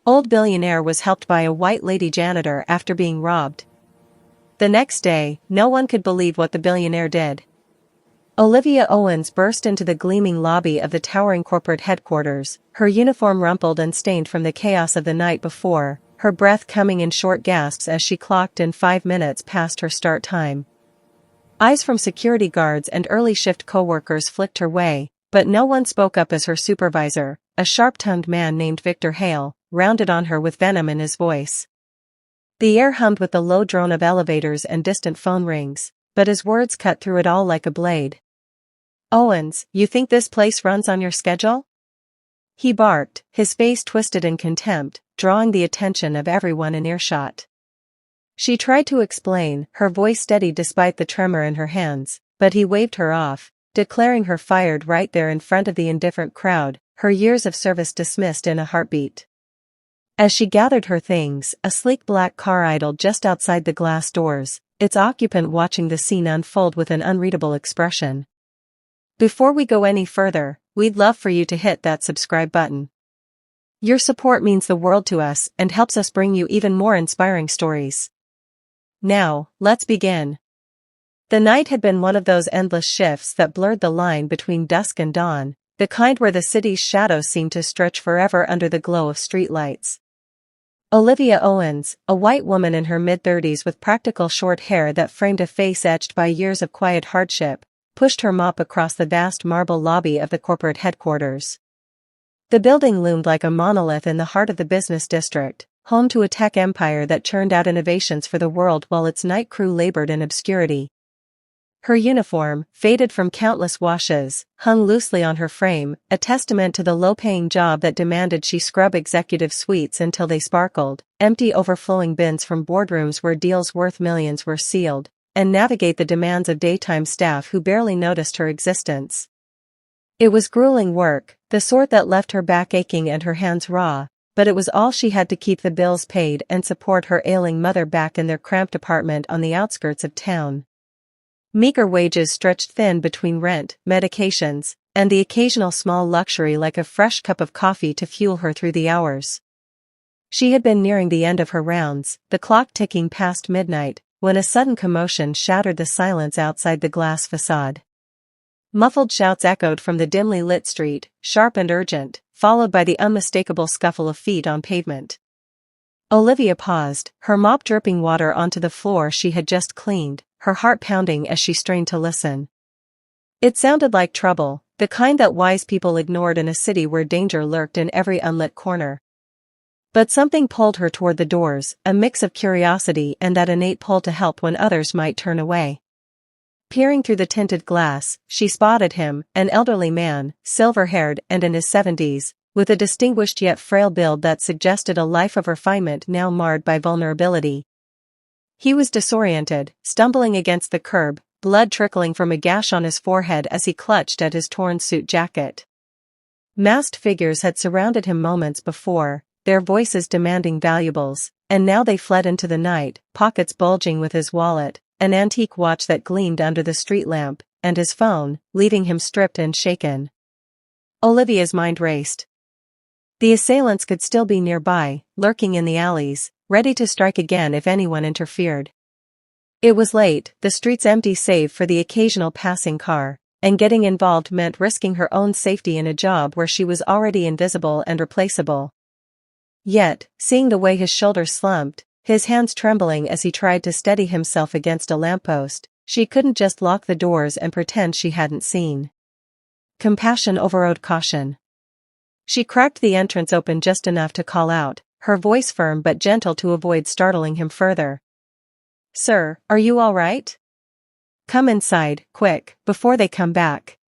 Old Billionaire was helped by a white lady janitor after being robbed. The next day, no one could believe what the billionaire did. Olivia Owens burst into the gleaming lobby of the towering corporate headquarters, her uniform rumpled and stained from the chaos of the night before, her breath coming in short gasps as she clocked in 5 minutes past her start time. Eyes from security guards and early shift co-workers flicked her way, but no one spoke up as her supervisor, a sharp-tongued man named Victor Hale, rounded on her with venom in his voice. The air hummed with the low drone of elevators and distant phone rings, but his words cut through it all like a blade. "Owens, you think this place runs on your schedule?" He barked, his face twisted in contempt, drawing the attention of everyone in earshot. She tried to explain, her voice steady despite the tremor in her hands, but he waved her off, declaring her fired right there in front of the indifferent crowd, her years of service dismissed in a heartbeat. As she gathered her things, a sleek black car idled just outside the glass doors, its occupant watching the scene unfold with an unreadable expression. Before we go any further, we'd love for you to hit that subscribe button. Your support means the world to us and helps us bring you even more inspiring stories. Now, let's begin. The night had been one of those endless shifts that blurred the line between dusk and dawn, the kind where the city's shadows seemed to stretch forever under the glow of streetlights. Olivia Owens, a white woman in her mid-30s with practical short hair that framed a face etched by years of quiet hardship, pushed her mop across the vast marble lobby of the corporate headquarters. The building loomed like a monolith in the heart of the business district, home to a tech empire that churned out innovations for the world while its night crew labored in obscurity. Her uniform, faded from countless washes, hung loosely on her frame, a testament to the low-paying job that demanded she scrub executive suites until they sparkled, empty overflowing bins from boardrooms where deals worth millions were sealed, and navigate the demands of daytime staff who barely noticed her existence. It was grueling work, the sort that left her back aching and her hands raw, but it was all she had to keep the bills paid and support her ailing mother back in their cramped apartment on the outskirts of town. Meager wages stretched thin between rent, medications, and the occasional small luxury like a fresh cup of coffee to fuel her through the hours. She had been nearing the end of her rounds, the clock ticking past midnight, when a sudden commotion shattered the silence outside the glass facade. Muffled shouts echoed from the dimly lit street, sharp and urgent, followed by the unmistakable scuffle of feet on pavement. Olivia paused, her mop dripping water onto the floor she had just cleaned, her heart pounding as she strained to listen. It sounded like trouble, the kind that wise people ignored in a city where danger lurked in every unlit corner. But something pulled her toward the doors, a mix of curiosity and that innate pull to help when others might turn away. Peering through the tinted glass, she spotted him, an elderly man, silver-haired and in his 70s, with a distinguished yet frail build that suggested a life of refinement now marred by vulnerability. He was disoriented, stumbling against the curb, blood trickling from a gash on his forehead as he clutched at his torn suit jacket. Masked figures had surrounded him moments before, their voices demanding valuables, and now they fled into the night, pockets bulging with his wallet, an antique watch that gleamed under the street lamp, and his phone, leaving him stripped and shaken. Olivia's mind raced. The assailants could still be nearby, lurking in the alleys, ready to strike again if anyone interfered. It was late, the streets empty save for the occasional passing car, and getting involved meant risking her own safety in a job where she was already invisible and replaceable. Yet, seeing the way his shoulders slumped, his hands trembling as he tried to steady himself against a lamppost, she couldn't just lock the doors and pretend she hadn't seen. Compassion overrode caution. She cracked the entrance open just enough to call out, her voice firm but gentle to avoid startling him further. "Sir, are you all right? Come inside, quick, before they come back."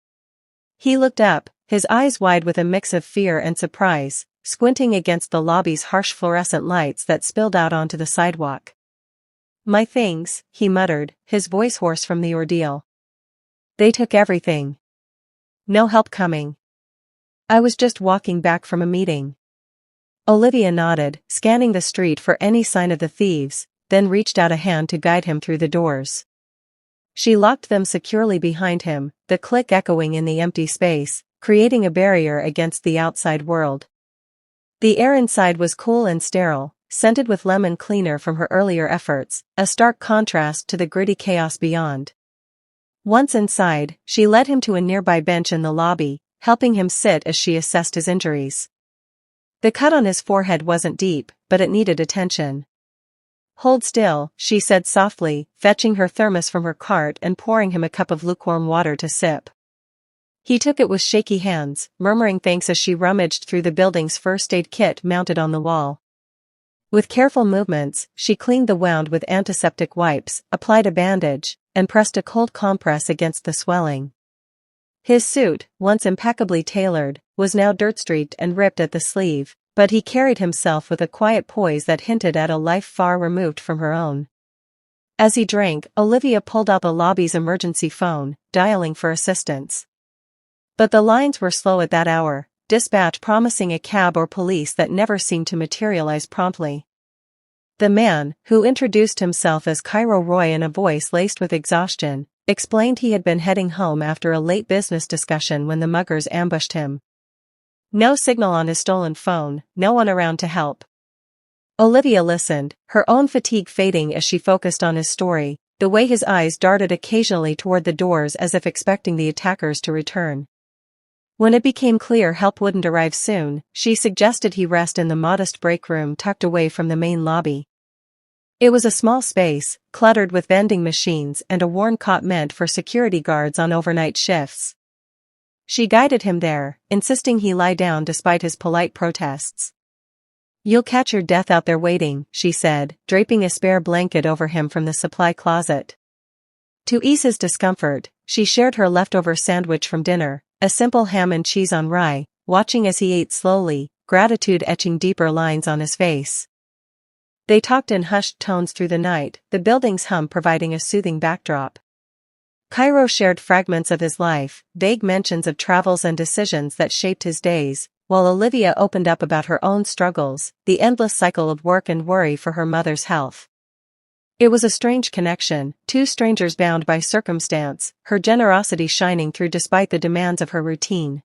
He looked up, his eyes wide with a mix of fear and surprise, squinting against the lobby's harsh fluorescent lights that spilled out onto the sidewalk. "My things," he muttered, his voice hoarse from the ordeal. "They took everything. No help coming. I was just walking back from a meeting." Olivia nodded, scanning the street for any sign of the thieves, then reached out a hand to guide him through the doors. She locked them securely behind him, the click echoing in the empty space, creating a barrier against the outside world. The air inside was cool and sterile, scented with lemon cleaner from her earlier efforts, a stark contrast to the gritty chaos beyond. Once inside, she led him to a nearby bench in the lobby, helping him sit as she assessed his injuries. The cut on his forehead wasn't deep, but it needed attention. "Hold still," she said softly, fetching her thermos from her cart and pouring him a cup of lukewarm water to sip. He took it with shaky hands, murmuring thanks as she rummaged through the building's first aid kit mounted on the wall. With careful movements, she cleaned the wound with antiseptic wipes, applied a bandage, and pressed a cold compress against the swelling. His suit, once impeccably tailored, was now dirt-streaked and ripped at the sleeve, but he carried himself with a quiet poise that hinted at a life far removed from her own. As he drank, Olivia pulled out the lobby's emergency phone, dialing for assistance. But the lines were slow at that hour, dispatch promising a cab or police that never seemed to materialize promptly. The man, who introduced himself as Cairo Roy in a voice laced with exhaustion, explained he had been heading home after a late business discussion when the muggers ambushed him. No signal on his stolen phone, no one around to help. Olivia listened, her own fatigue fading as she focused on his story, the way his eyes darted occasionally toward the doors as if expecting the attackers to return. When it became clear help wouldn't arrive soon, she suggested he rest in the modest break room tucked away from the main lobby. It was a small space, cluttered with vending machines and a worn cot meant for security guards on overnight shifts. She guided him there, insisting he lie down despite his polite protests. "You'll catch your death out there waiting," she said, draping a spare blanket over him from the supply closet. To ease his discomfort, she shared her leftover sandwich from dinner, a simple ham and cheese on rye, watching as he ate slowly, gratitude etching deeper lines on his face. They talked in hushed tones through the night, the building's hum providing a soothing backdrop. Cairo shared fragments of his life, vague mentions of travels and decisions that shaped his days, while Olivia opened up about her own struggles, the endless cycle of work and worry for her mother's health. It was a strange connection, two strangers bound by circumstance, her generosity shining through despite the demands of her routine.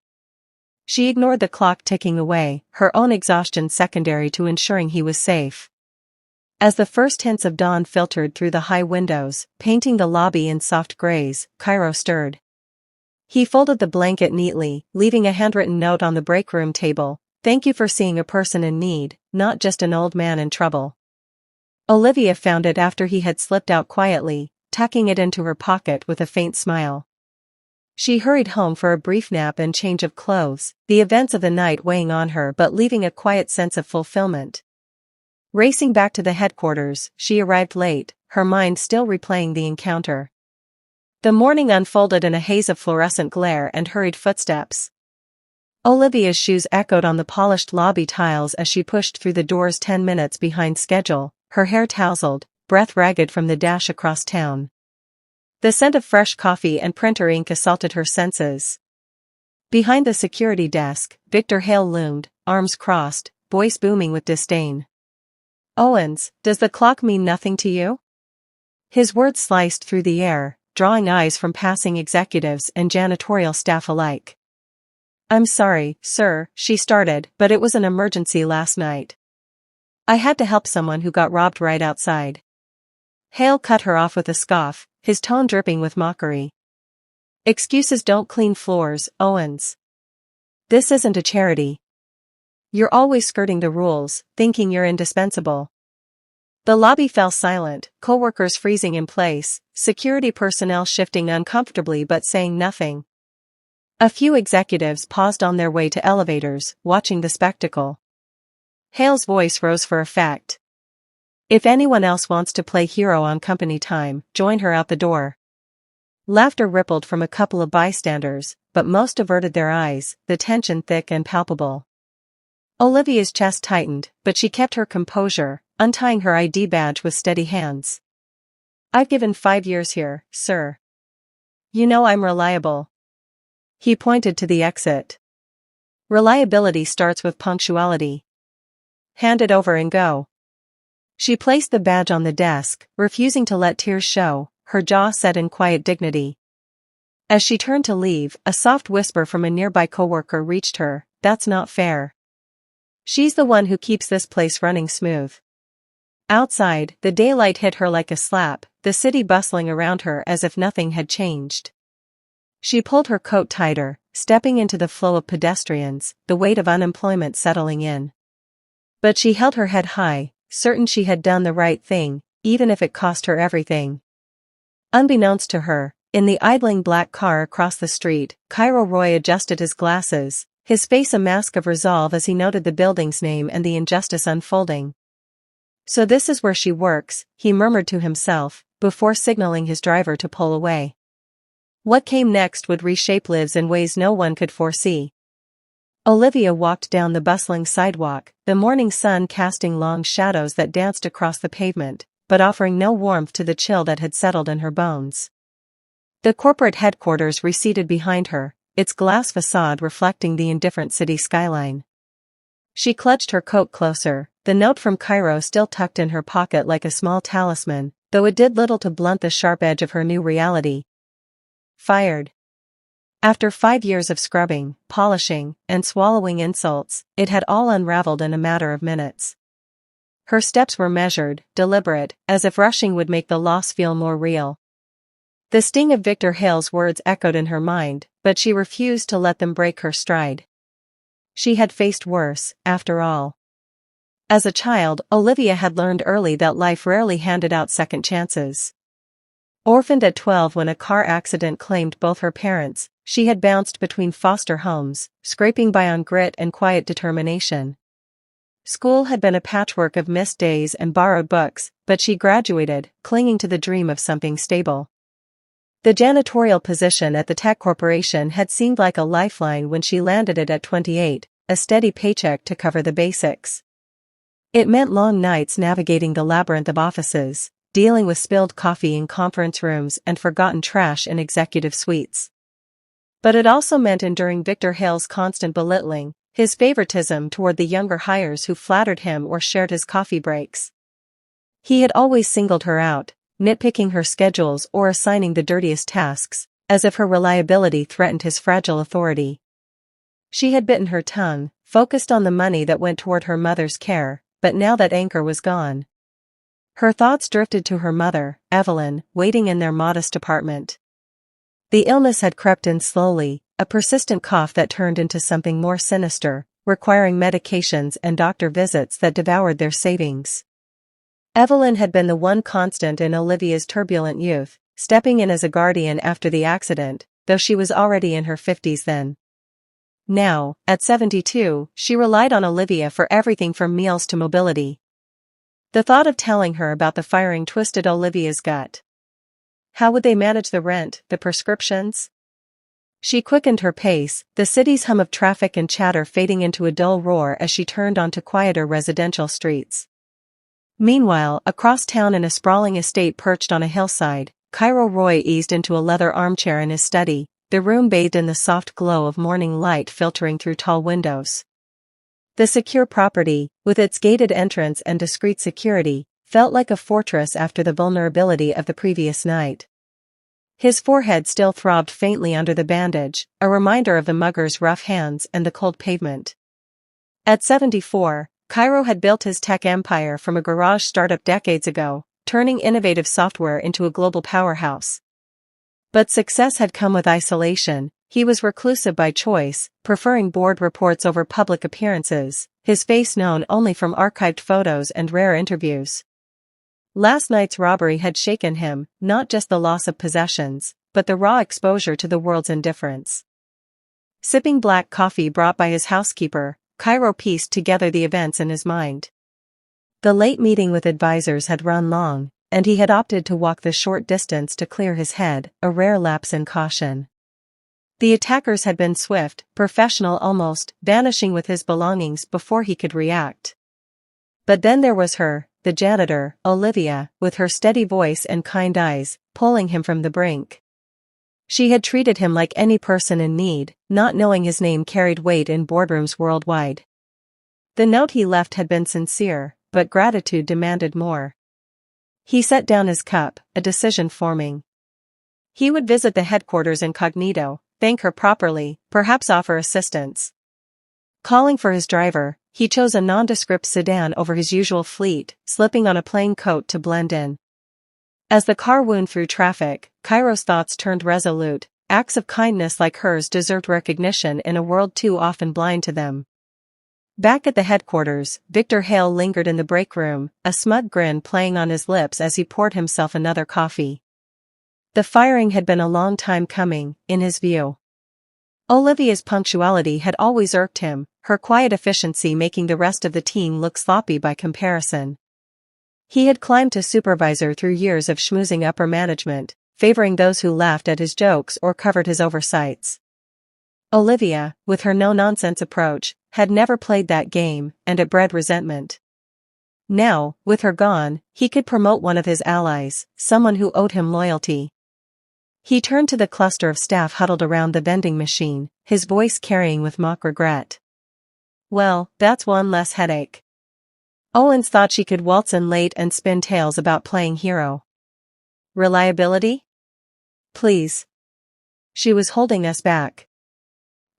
She ignored the clock ticking away, her own exhaustion secondary to ensuring he was safe. As the first hints of dawn filtered through the high windows, painting the lobby in soft grays, Cairo stirred. He folded the blanket neatly, leaving a handwritten note on the break room table, "Thank you for seeing a person in need, not just an old man in trouble." Olivia found it after he had slipped out quietly, tucking it into her pocket with a faint smile. She hurried home for a brief nap and change of clothes, the events of the night weighing on her but leaving a quiet sense of fulfillment. Racing back to the headquarters, she arrived late, her mind still replaying the encounter. The morning unfolded in a haze of fluorescent glare and hurried footsteps. Olivia's shoes echoed on the polished lobby tiles as she pushed through the doors 10 minutes behind schedule, her hair tousled, breath ragged from the dash across town. The scent of fresh coffee and printer ink assaulted her senses. Behind the security desk, Victor Hale loomed, arms crossed, voice booming with disdain. "Owens, does the clock mean nothing to you?" His words sliced through the air, drawing eyes from passing executives and janitorial staff alike. "I'm sorry, sir," she started, "but it was an emergency last night. I had to help someone who got robbed right outside." Hale cut her off with a scoff, his tone dripping with mockery. "Excuses don't clean floors, Owens. This isn't a charity. You're always skirting the rules, thinking you're indispensable." The lobby fell silent, coworkers freezing in place, security personnel shifting uncomfortably but saying nothing. A few executives paused on their way to elevators, watching the spectacle. Hale's voice rose for effect. "If anyone else wants to play hero on company time, join her out the door." Laughter rippled from a couple of bystanders, but most averted their eyes, the tension thick and palpable. Olivia's chest tightened, but she kept her composure, untying her ID badge with steady hands. "I've given 5 years here, sir. You know I'm reliable." He pointed to the exit. "Reliability starts with punctuality. Hand it over and go." She placed the badge on the desk, refusing to let tears show, her jaw set in quiet dignity. As she turned to leave, a soft whisper from a nearby coworker reached her, "That's not fair." She's the one who keeps this place running smooth. Outside, the daylight hit her like a slap, the city bustling around her as if nothing had changed. She pulled her coat tighter, stepping into the flow of pedestrians, the weight of unemployment settling in. But she held her head high, certain she had done the right thing, even if it cost her everything. Unbeknownst to her, in the idling black car across the street, Cairo Roy adjusted his glasses, his face a mask of resolve as he noted the building's name and the injustice unfolding. So this is where she works, he murmured to himself, before signaling his driver to pull away. What came next would reshape lives in ways no one could foresee. Olivia walked down the bustling sidewalk, the morning sun casting long shadows that danced across the pavement, but offering no warmth to the chill that had settled in her bones. The corporate headquarters receded behind her, its glass facade reflecting the indifferent city skyline. She clutched her coat closer, the note from Cairo still tucked in her pocket like a small talisman, though it did little to blunt the sharp edge of her new reality. Fired. After 5 years of scrubbing, polishing, and swallowing insults, it had all unraveled in a matter of minutes. Her steps were measured, deliberate, as if rushing would make the loss feel more real. The sting of Victor Hale's words echoed in her mind, but she refused to let them break her stride. She had faced worse, after all. As a child, Olivia had learned early that life rarely handed out second chances. Orphaned at 12 when a car accident claimed both her parents, she had bounced between foster homes, scraping by on grit and quiet determination. School had been a patchwork of missed days and borrowed books, but she graduated, clinging to the dream of something stable. The janitorial position at the tech corporation had seemed like a lifeline when she landed it at 28, a steady paycheck to cover the basics. It meant long nights navigating the labyrinth of offices, dealing with spilled coffee in conference rooms and forgotten trash in executive suites. But it also meant enduring Victor Hale's constant belittling, his favoritism toward the younger hires who flattered him or shared his coffee breaks. He had always singled her out, nitpicking her schedules or assigning the dirtiest tasks, as if her reliability threatened his fragile authority. She had bitten her tongue, focused on the money that went toward her mother's care, but now that anchor was gone. Her thoughts drifted to her mother, Evelyn, waiting in their modest apartment. The illness had crept in slowly, a persistent cough that turned into something more sinister, requiring medications and doctor visits that devoured their savings. Evelyn had been the one constant in Olivia's turbulent youth, stepping in as a guardian after the accident, though she was already in her 50s then. Now, at 72, she relied on Olivia for everything from meals to mobility. The thought of telling her about the firing twisted Olivia's gut. How would they manage the rent, the prescriptions? She quickened her pace, the city's hum of traffic and chatter fading into a dull roar as she turned onto quieter residential streets. Meanwhile, across town in a sprawling estate perched on a hillside, Cairo Roy eased into a leather armchair in his study, the room bathed in the soft glow of morning light filtering through tall windows. The secure property, with its gated entrance and discreet security, felt like a fortress after the vulnerability of the previous night. His forehead still throbbed faintly under the bandage, a reminder of the mugger's rough hands and the cold pavement. At 74, Cairo had built his tech empire from a garage startup decades ago, turning innovative software into a global powerhouse. But success had come with isolation. He was reclusive by choice, preferring board reports over public appearances, his face known only from archived photos and rare interviews. Last night's robbery had shaken him, not just the loss of possessions, but the raw exposure to the world's indifference. Sipping black coffee brought by his housekeeper, Cairo pieced together the events in his mind. The late meeting with advisors had run long, and he had opted to walk the short distance to clear his head, a rare lapse in caution. The attackers had been swift, professional almost, vanishing with his belongings before he could react. But then there was her, the janitor, Olivia, with her steady voice and kind eyes, pulling him from the brink. She had treated him like any person in need, not knowing his name carried weight in boardrooms worldwide. The note he left had been sincere, but gratitude demanded more. He set down his cup, a decision forming. He would visit the headquarters incognito, thank her properly, perhaps offer assistance. Calling for his driver, he chose a nondescript sedan over his usual fleet, slipping on a plain coat to blend in. As the car wound through traffic, Cairo's thoughts turned resolute. Acts of kindness like hers deserved recognition in a world too often blind to them. Back at the headquarters, Victor Hale lingered in the break room, a smug grin playing on his lips as he poured himself another coffee. The firing had been a long time coming, in his view. Olivia's punctuality had always irked him, her quiet efficiency making the rest of the team look sloppy by comparison. He had climbed to supervisor through years of schmoozing upper management, favoring those who laughed at his jokes or covered his oversights. Olivia, with her no-nonsense approach, had never played that game, and it bred resentment. Now, with her gone, he could promote one of his allies, someone who owed him loyalty. He turned to the cluster of staff huddled around the vending machine, his voice carrying with mock regret. Well, that's one less headache. Owens thought she could waltz in late and spin tales about playing hero. Reliability? Please. She was holding us back.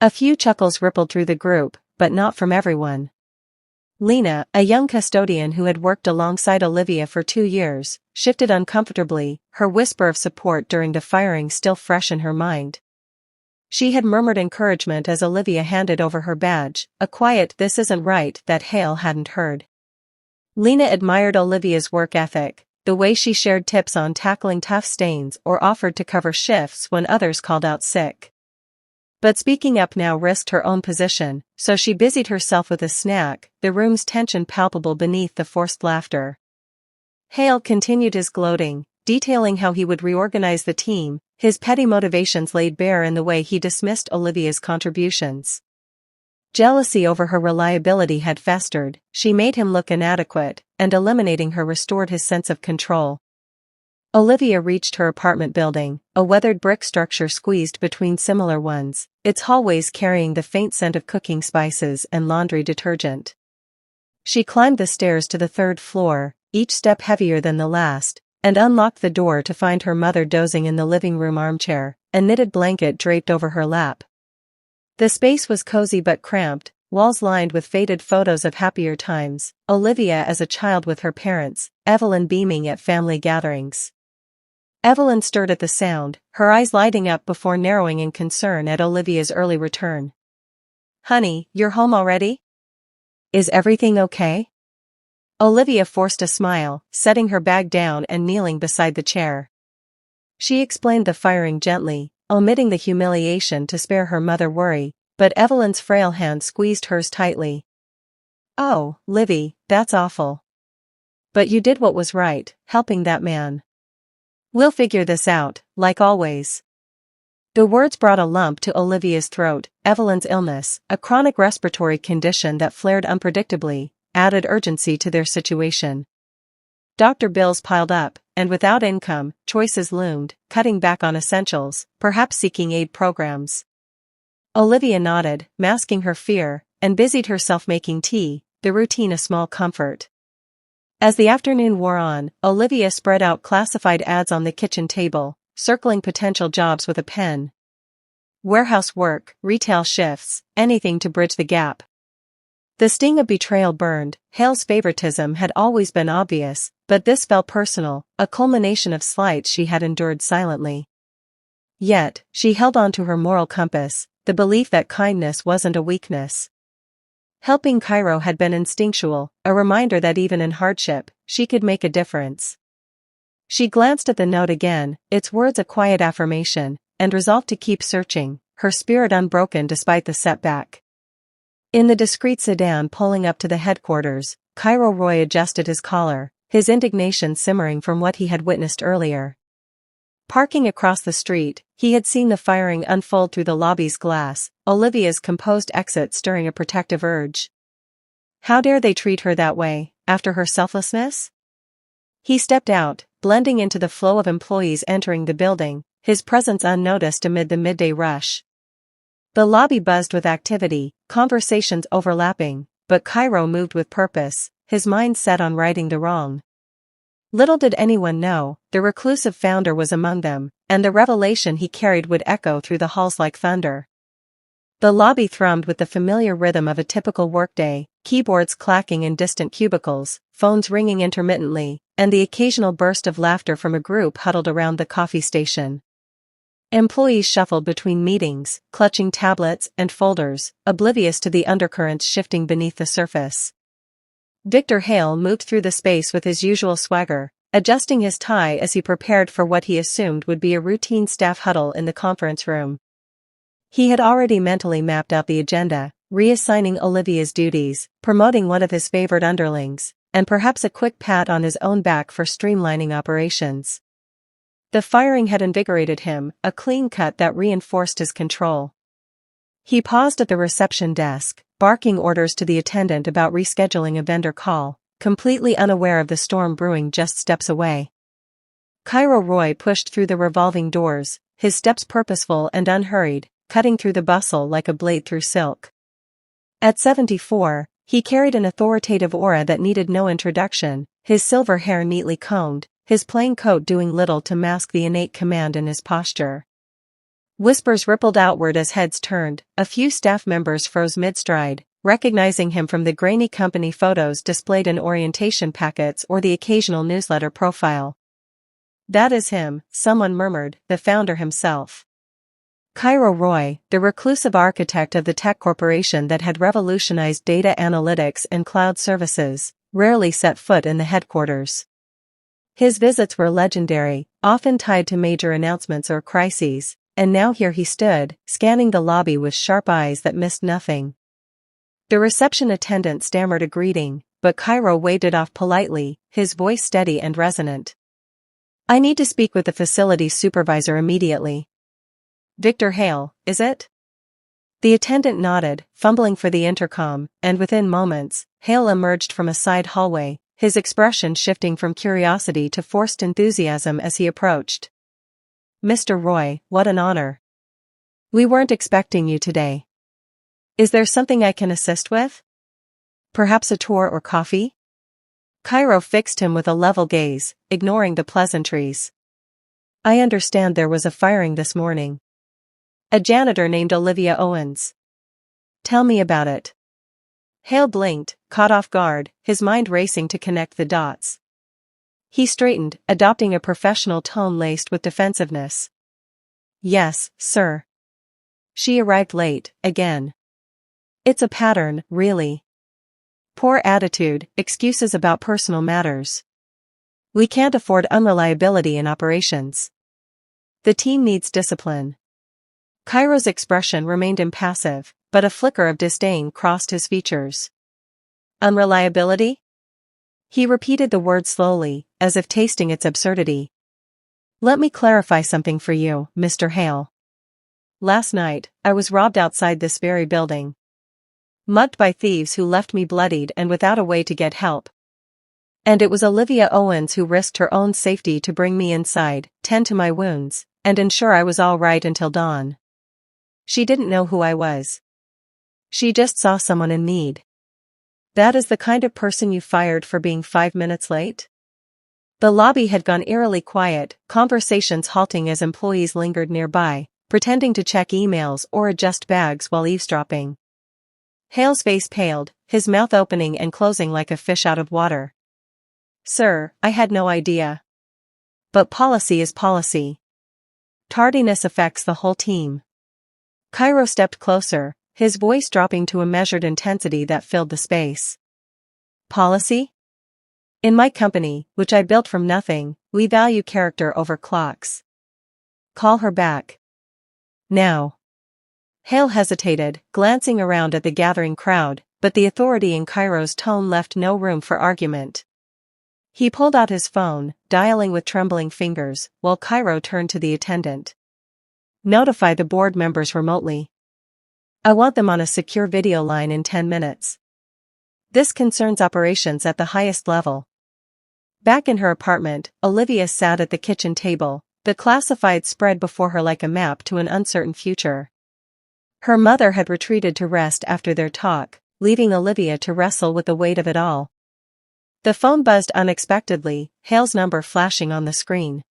A few chuckles rippled through the group, but not from everyone. Lena, a young custodian who had worked alongside Olivia for 2 years, shifted uncomfortably, her whisper of support during the firing still fresh in her mind. She had murmured encouragement as Olivia handed over her badge, a quiet "this isn't right" that Hale hadn't heard. Lena admired Olivia's work ethic, the way she shared tips on tackling tough stains or offered to cover shifts when others called out sick. But speaking up now risked her own position, so she busied herself with a snack, the room's tension palpable beneath the forced laughter. Hale continued his gloating, detailing how he would reorganize the team, his petty motivations laid bare in the way he dismissed Olivia's contributions. Jealousy over her reliability had festered, she made him look inadequate, and eliminating her restored his sense of control. Olivia reached her apartment building, a weathered brick structure squeezed between similar ones, its hallways carrying the faint scent of cooking spices and laundry detergent. She climbed the stairs to the 3rd floor, each step heavier than the last, and unlocked the door to find her mother dozing in the living room armchair, a knitted blanket draped over her lap. The space was cozy but cramped, walls lined with faded photos of happier times, Olivia as a child with her parents, Evelyn beaming at family gatherings. Evelyn stirred at the sound, her eyes lighting up before narrowing in concern at Olivia's early return. "Honey, you're home already? Is everything okay?" Olivia forced a smile, setting her bag down and kneeling beside the chair. She explained the firing gently, omitting the humiliation to spare her mother worry, but Evelyn's frail hand squeezed hers tightly. "Oh, Livy, that's awful. But you did what was right, helping that man. We'll figure this out, like always." The words brought a lump to Olivia's throat. Evelyn's illness, a chronic respiratory condition that flared unpredictably, added urgency to their situation. Doctor bills piled up, and without income, choices loomed, cutting back on essentials, perhaps seeking aid programs. Olivia nodded, masking her fear, and busied herself making tea, the routine a small comfort. As the afternoon wore on, Olivia spread out classified ads on the kitchen table, circling potential jobs with a pen. Warehouse work, retail shifts, anything to bridge the gap. The sting of betrayal burned. Hale's favoritism had always been obvious, but this felt personal, a culmination of slights she had endured silently. Yet, she held on to her moral compass, the belief that kindness wasn't a weakness. Helping Cairo had been instinctual, a reminder that even in hardship, she could make a difference. She glanced at the note again, its words a quiet affirmation, and resolved to keep searching, her spirit unbroken despite the setback. In the discreet sedan pulling up to the headquarters, Cairo Roy adjusted his collar, his indignation simmering from what he had witnessed earlier. Parking across the street, he had seen the firing unfold through the lobby's glass, Olivia's composed exit stirring a protective urge. How dare they treat her that way, after her selflessness? He stepped out, blending into the flow of employees entering the building, his presence unnoticed amid the midday rush. The lobby buzzed with activity, conversations overlapping, but Cairo moved with purpose, his mind set on righting the wrong. Little did anyone know, the reclusive founder was among them, and the revelation he carried would echo through the halls like thunder. The lobby thrummed with the familiar rhythm of a typical workday, keyboards clacking in distant cubicles, phones ringing intermittently, and the occasional burst of laughter from a group huddled around the coffee station. Employees shuffled between meetings, clutching tablets and folders, oblivious to the undercurrents shifting beneath the surface. Victor Hale moved through the space with his usual swagger, adjusting his tie as he prepared for what he assumed would be a routine staff huddle in the conference room. He had already mentally mapped out the agenda, reassigning Olivia's duties, promoting one of his favorite underlings, and perhaps a quick pat on his own back for streamlining operations. The firing had invigorated him, a clean cut that reinforced his control. He paused at the reception desk, barking orders to the attendant about rescheduling a vendor call, completely unaware of the storm brewing just steps away. Cairo Roy pushed through the revolving doors, his steps purposeful and unhurried, cutting through the bustle like a blade through silk. At 74, he carried an authoritative aura that needed no introduction, his silver hair neatly combed, his plain coat doing little to mask the innate command in his posture. Whispers rippled outward as heads turned, a few staff members froze mid-stride, recognizing him from the grainy company photos displayed in orientation packets or the occasional newsletter profile. "That is him," someone murmured, "the founder himself." Cairo Roy, the reclusive architect of the tech corporation that had revolutionized data analytics and cloud services, rarely set foot in the headquarters. His visits were legendary, often tied to major announcements or crises, and now here he stood, scanning the lobby with sharp eyes that missed nothing. The reception attendant stammered a greeting, but Cairo waved it off politely, his voice steady and resonant. "I need to speak with the facilities supervisor immediately." "Victor Hale, is it?" The attendant nodded, fumbling for the intercom, and within moments, Hale emerged from a side hallway, his expression shifting from curiosity to forced enthusiasm as he approached. "Mr. Roy, what an honor. We weren't expecting you today. Is there something I can assist with? Perhaps a tour or coffee?" Cairo fixed him with a level gaze, ignoring the pleasantries. "I understand there was a firing this morning. A janitor named Olivia Owens. Tell me about it." Hale blinked, caught off guard, his mind racing to connect the dots. He straightened, adopting a professional tone laced with defensiveness. "Yes, sir. She arrived late, again. It's a pattern, really. Poor attitude, excuses about personal matters. We can't afford unreliability in operations. The team needs discipline." Cairo's expression remained impassive, but a flicker of disdain crossed his features. "Unreliability?" He repeated the word slowly, as if tasting its absurdity. "Let me clarify something for you, Mr. Hale. Last night, I was robbed outside this very building. Mugged by thieves who left me bloodied and without a way to get help. And it was Olivia Owens who risked her own safety to bring me inside, tend to my wounds, and ensure I was all right until dawn. She didn't know who I was. She just saw someone in need. That is the kind of person you fired for being 5 minutes late?" The lobby had gone eerily quiet, conversations halting as employees lingered nearby, pretending to check emails or adjust bags while eavesdropping. Hale's face paled, his mouth opening and closing like a fish out of water. "Sir, I had no idea. But policy is policy. Tardiness affects the whole team." Cairo stepped closer, his voice dropping to a measured intensity that filled the space. "Policy? In my company, which I built from nothing, we value character over clocks. Call her back. Now." Hale hesitated, glancing around at the gathering crowd, but the authority in Cairo's tone left no room for argument. He pulled out his phone, dialing with trembling fingers, while Cairo turned to the attendant. "Notify the board members remotely. I want them on a secure video line in 10 minutes. This concerns operations at the highest level." Back in her apartment, Olivia sat at the kitchen table, the classified spread before her like a map to an uncertain future. Her mother had retreated to rest after their talk, leaving Olivia to wrestle with the weight of it all. The phone buzzed unexpectedly, Hale's number flashing on the screen.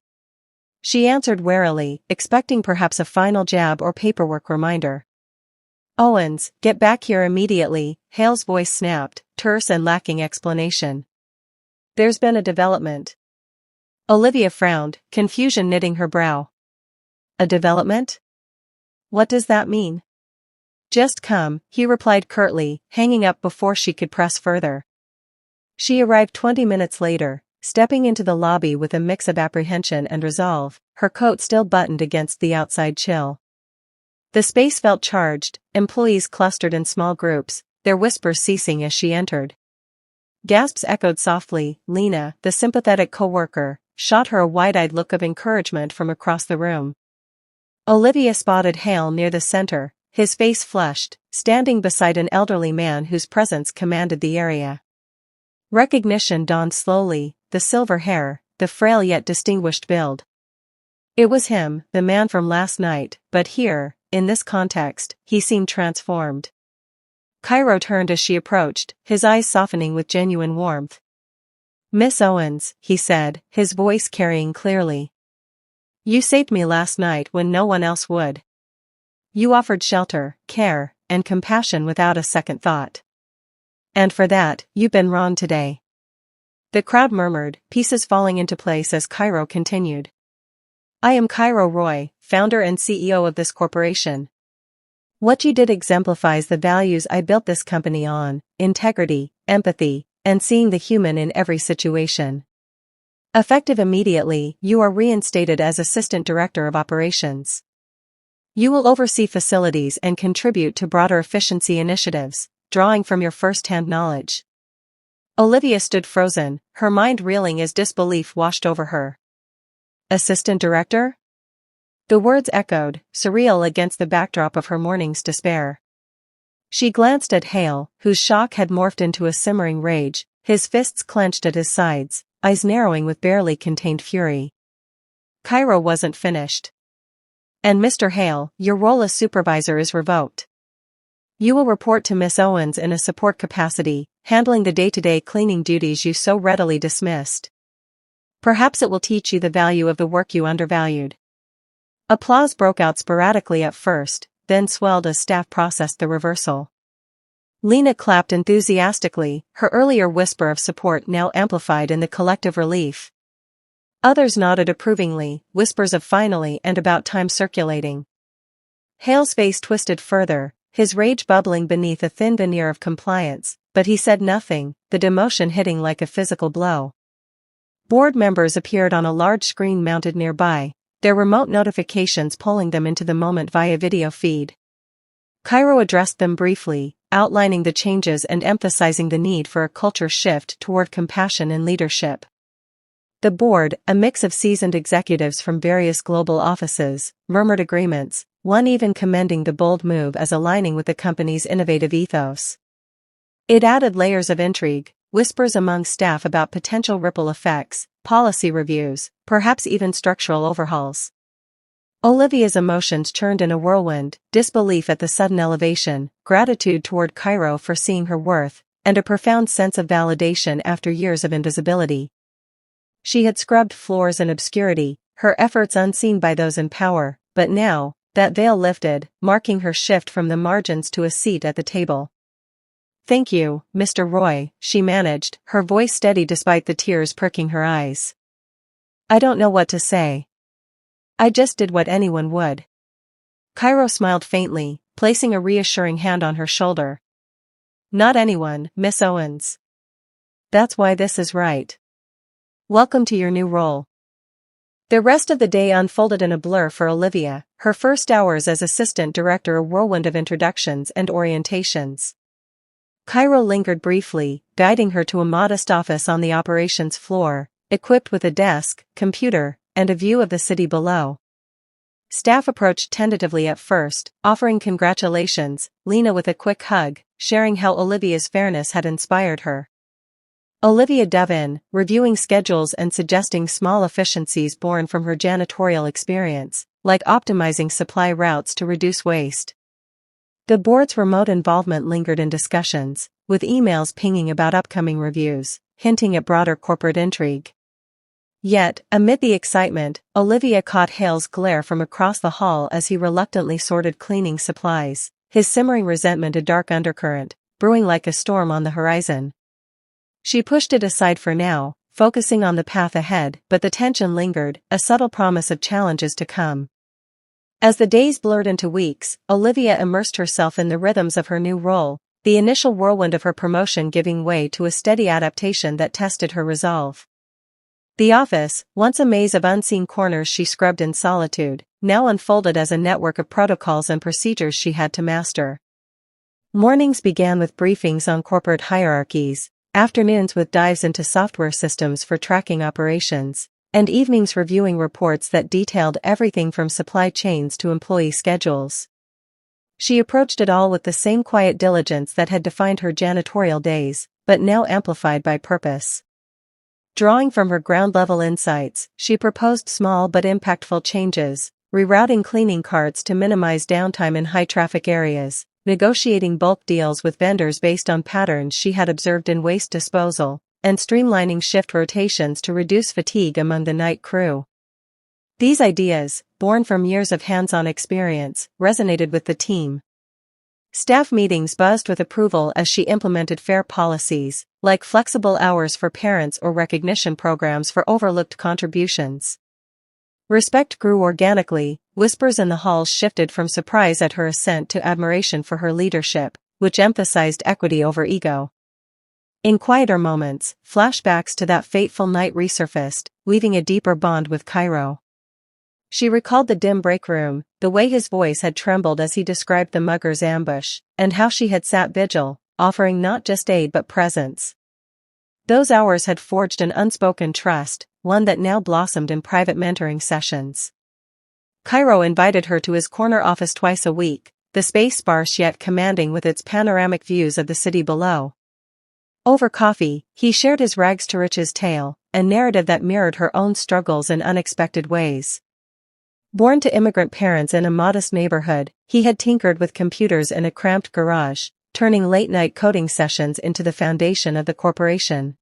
She answered warily, expecting perhaps a final jab or paperwork reminder. Owens, get back here immediately, Hale's voice snapped, terse and lacking explanation. There's been a development. Olivia frowned, confusion knitting her brow. A development? What does that mean? Just come, he replied curtly, hanging up before she could press further. She arrived 20 minutes later, stepping into the lobby with a mix of apprehension and resolve, her coat still buttoned against the outside chill. The space felt charged, employees clustered in small groups, their whispers ceasing as she entered. Gasps echoed softly. Lena, the sympathetic co-worker, shot her a wide-eyed look of encouragement from across the room. Olivia spotted Hale near the center, his face flushed, standing beside an elderly man whose presence commanded the area. Recognition dawned slowly, the silver hair, the frail yet distinguished build. It was him, the man from last night, but here, in this context, he seemed transformed. Cairo turned as she approached, his eyes softening with genuine warmth. Miss Owens, he said, his voice carrying clearly. You saved me last night when no one else would. You offered shelter, care, and compassion without a second thought. And for that, you've been wrong today. The crowd murmured, pieces falling into place as Cairo continued. I am Cairo Roy, founder and CEO of this corporation. What you did exemplifies the values I built this company on: integrity, empathy, and seeing the human in every situation. Effective immediately, you are reinstated as Assistant Director of Operations. You will oversee facilities and contribute to broader efficiency initiatives, drawing from your first-hand knowledge. Olivia stood frozen, her mind reeling as disbelief washed over her. Assistant Director? The words echoed, surreal against the backdrop of her morning's despair. She glanced at Hale, whose shock had morphed into a simmering rage, his fists clenched at his sides, eyes narrowing with barely contained fury. Cairo wasn't finished. And Mr. Hale, your role as supervisor is revoked. You will report to Miss Owens in a support capacity, handling the day-to-day cleaning duties you so readily dismissed. Perhaps it will teach you the value of the work you undervalued. Applause broke out sporadically at first, then swelled as staff processed the reversal. Lena clapped enthusiastically, her earlier whisper of support now amplified in the collective relief. Others nodded approvingly, whispers of finally and about time circulating. Hale's face twisted further, his rage bubbling beneath a thin veneer of compliance, but he said nothing, the demotion hitting like a physical blow. Board members appeared on a large screen mounted nearby, their remote notifications pulling them into the moment via video feed. Cairo addressed them briefly, outlining the changes and emphasizing the need for a culture shift toward compassion and leadership. The board, a mix of seasoned executives from various global offices, murmured agreements, one even commending the bold move as aligning with the company's innovative ethos. It added layers of intrigue, whispers among staff about potential ripple effects, policy reviews, perhaps even structural overhauls. Olivia's emotions churned in a whirlwind, disbelief at the sudden elevation, gratitude toward Cairo for seeing her worth, and a profound sense of validation after years of invisibility. She had scrubbed floors in obscurity, her efforts unseen by those in power, but now, that veil lifted, marking her shift from the margins to a seat at the table. Thank you, Mr. Roy, she managed, her voice steady despite the tears pricking her eyes. I don't know what to say. I just did what anyone would. Cairo smiled faintly, placing a reassuring hand on her shoulder. Not anyone, Miss Owens. That's why this is right. Welcome to your new role. The rest of the day unfolded in a blur for Olivia, her first hours as assistant director a whirlwind of introductions and orientations. Cairo lingered briefly, guiding her to a modest office on the operations floor, equipped with a desk, computer, and a view of the city below. Staff approached tentatively at first, offering congratulations, Lena with a quick hug, sharing how Olivia's fairness had inspired her. Olivia dove in, reviewing schedules and suggesting small efficiencies born from her janitorial experience, like optimizing supply routes to reduce waste. The board's remote involvement lingered in discussions, with emails pinging about upcoming reviews, hinting at broader corporate intrigue. Yet, amid the excitement, Olivia caught Hale's glare from across the hall as he reluctantly sorted cleaning supplies, his simmering resentment a dark undercurrent, brewing like a storm on the horizon. She pushed it aside for now, focusing on the path ahead, but the tension lingered, a subtle promise of challenges to come. As the days blurred into weeks, Olivia immersed herself in the rhythms of her new role, the initial whirlwind of her promotion giving way to a steady adaptation that tested her resolve. The office, once a maze of unseen corners she scrubbed in solitude, now unfolded as a network of protocols and procedures she had to master. Mornings began with briefings on corporate hierarchies, afternoons with dives into software systems for tracking operations, and evenings reviewing reports that detailed everything from supply chains to employee schedules. She approached it all with the same quiet diligence that had defined her janitorial days, but now amplified by purpose. Drawing from her ground-level insights, she proposed small but impactful changes, rerouting cleaning carts to minimize downtime in high-traffic areas, negotiating bulk deals with vendors based on patterns she had observed in waste disposal, and streamlining shift rotations to reduce fatigue among the night crew. These ideas, born from years of hands-on experience, resonated with the team. Staff meetings buzzed with approval as she implemented fair policies, like flexible hours for parents or recognition programs for overlooked contributions. Respect grew organically, whispers in the halls shifted from surprise at her ascent to admiration for her leadership, which emphasized equity over ego. In quieter moments, flashbacks to that fateful night resurfaced, weaving a deeper bond with Cairo. She recalled the dim break room, the way his voice had trembled as he described the mugger's ambush, and how she had sat vigil, offering not just aid but presence. Those hours had forged an unspoken trust, one that now blossomed in private mentoring sessions. Cairo invited her to his corner office twice a week, the space sparse yet commanding with its panoramic views of the city below. Over coffee, he shared his rags to riches tale, a narrative that mirrored her own struggles in unexpected ways. Born to immigrant parents in a modest neighborhood, he had tinkered with computers in a cramped garage, turning late-night coding sessions into the foundation of the corporation.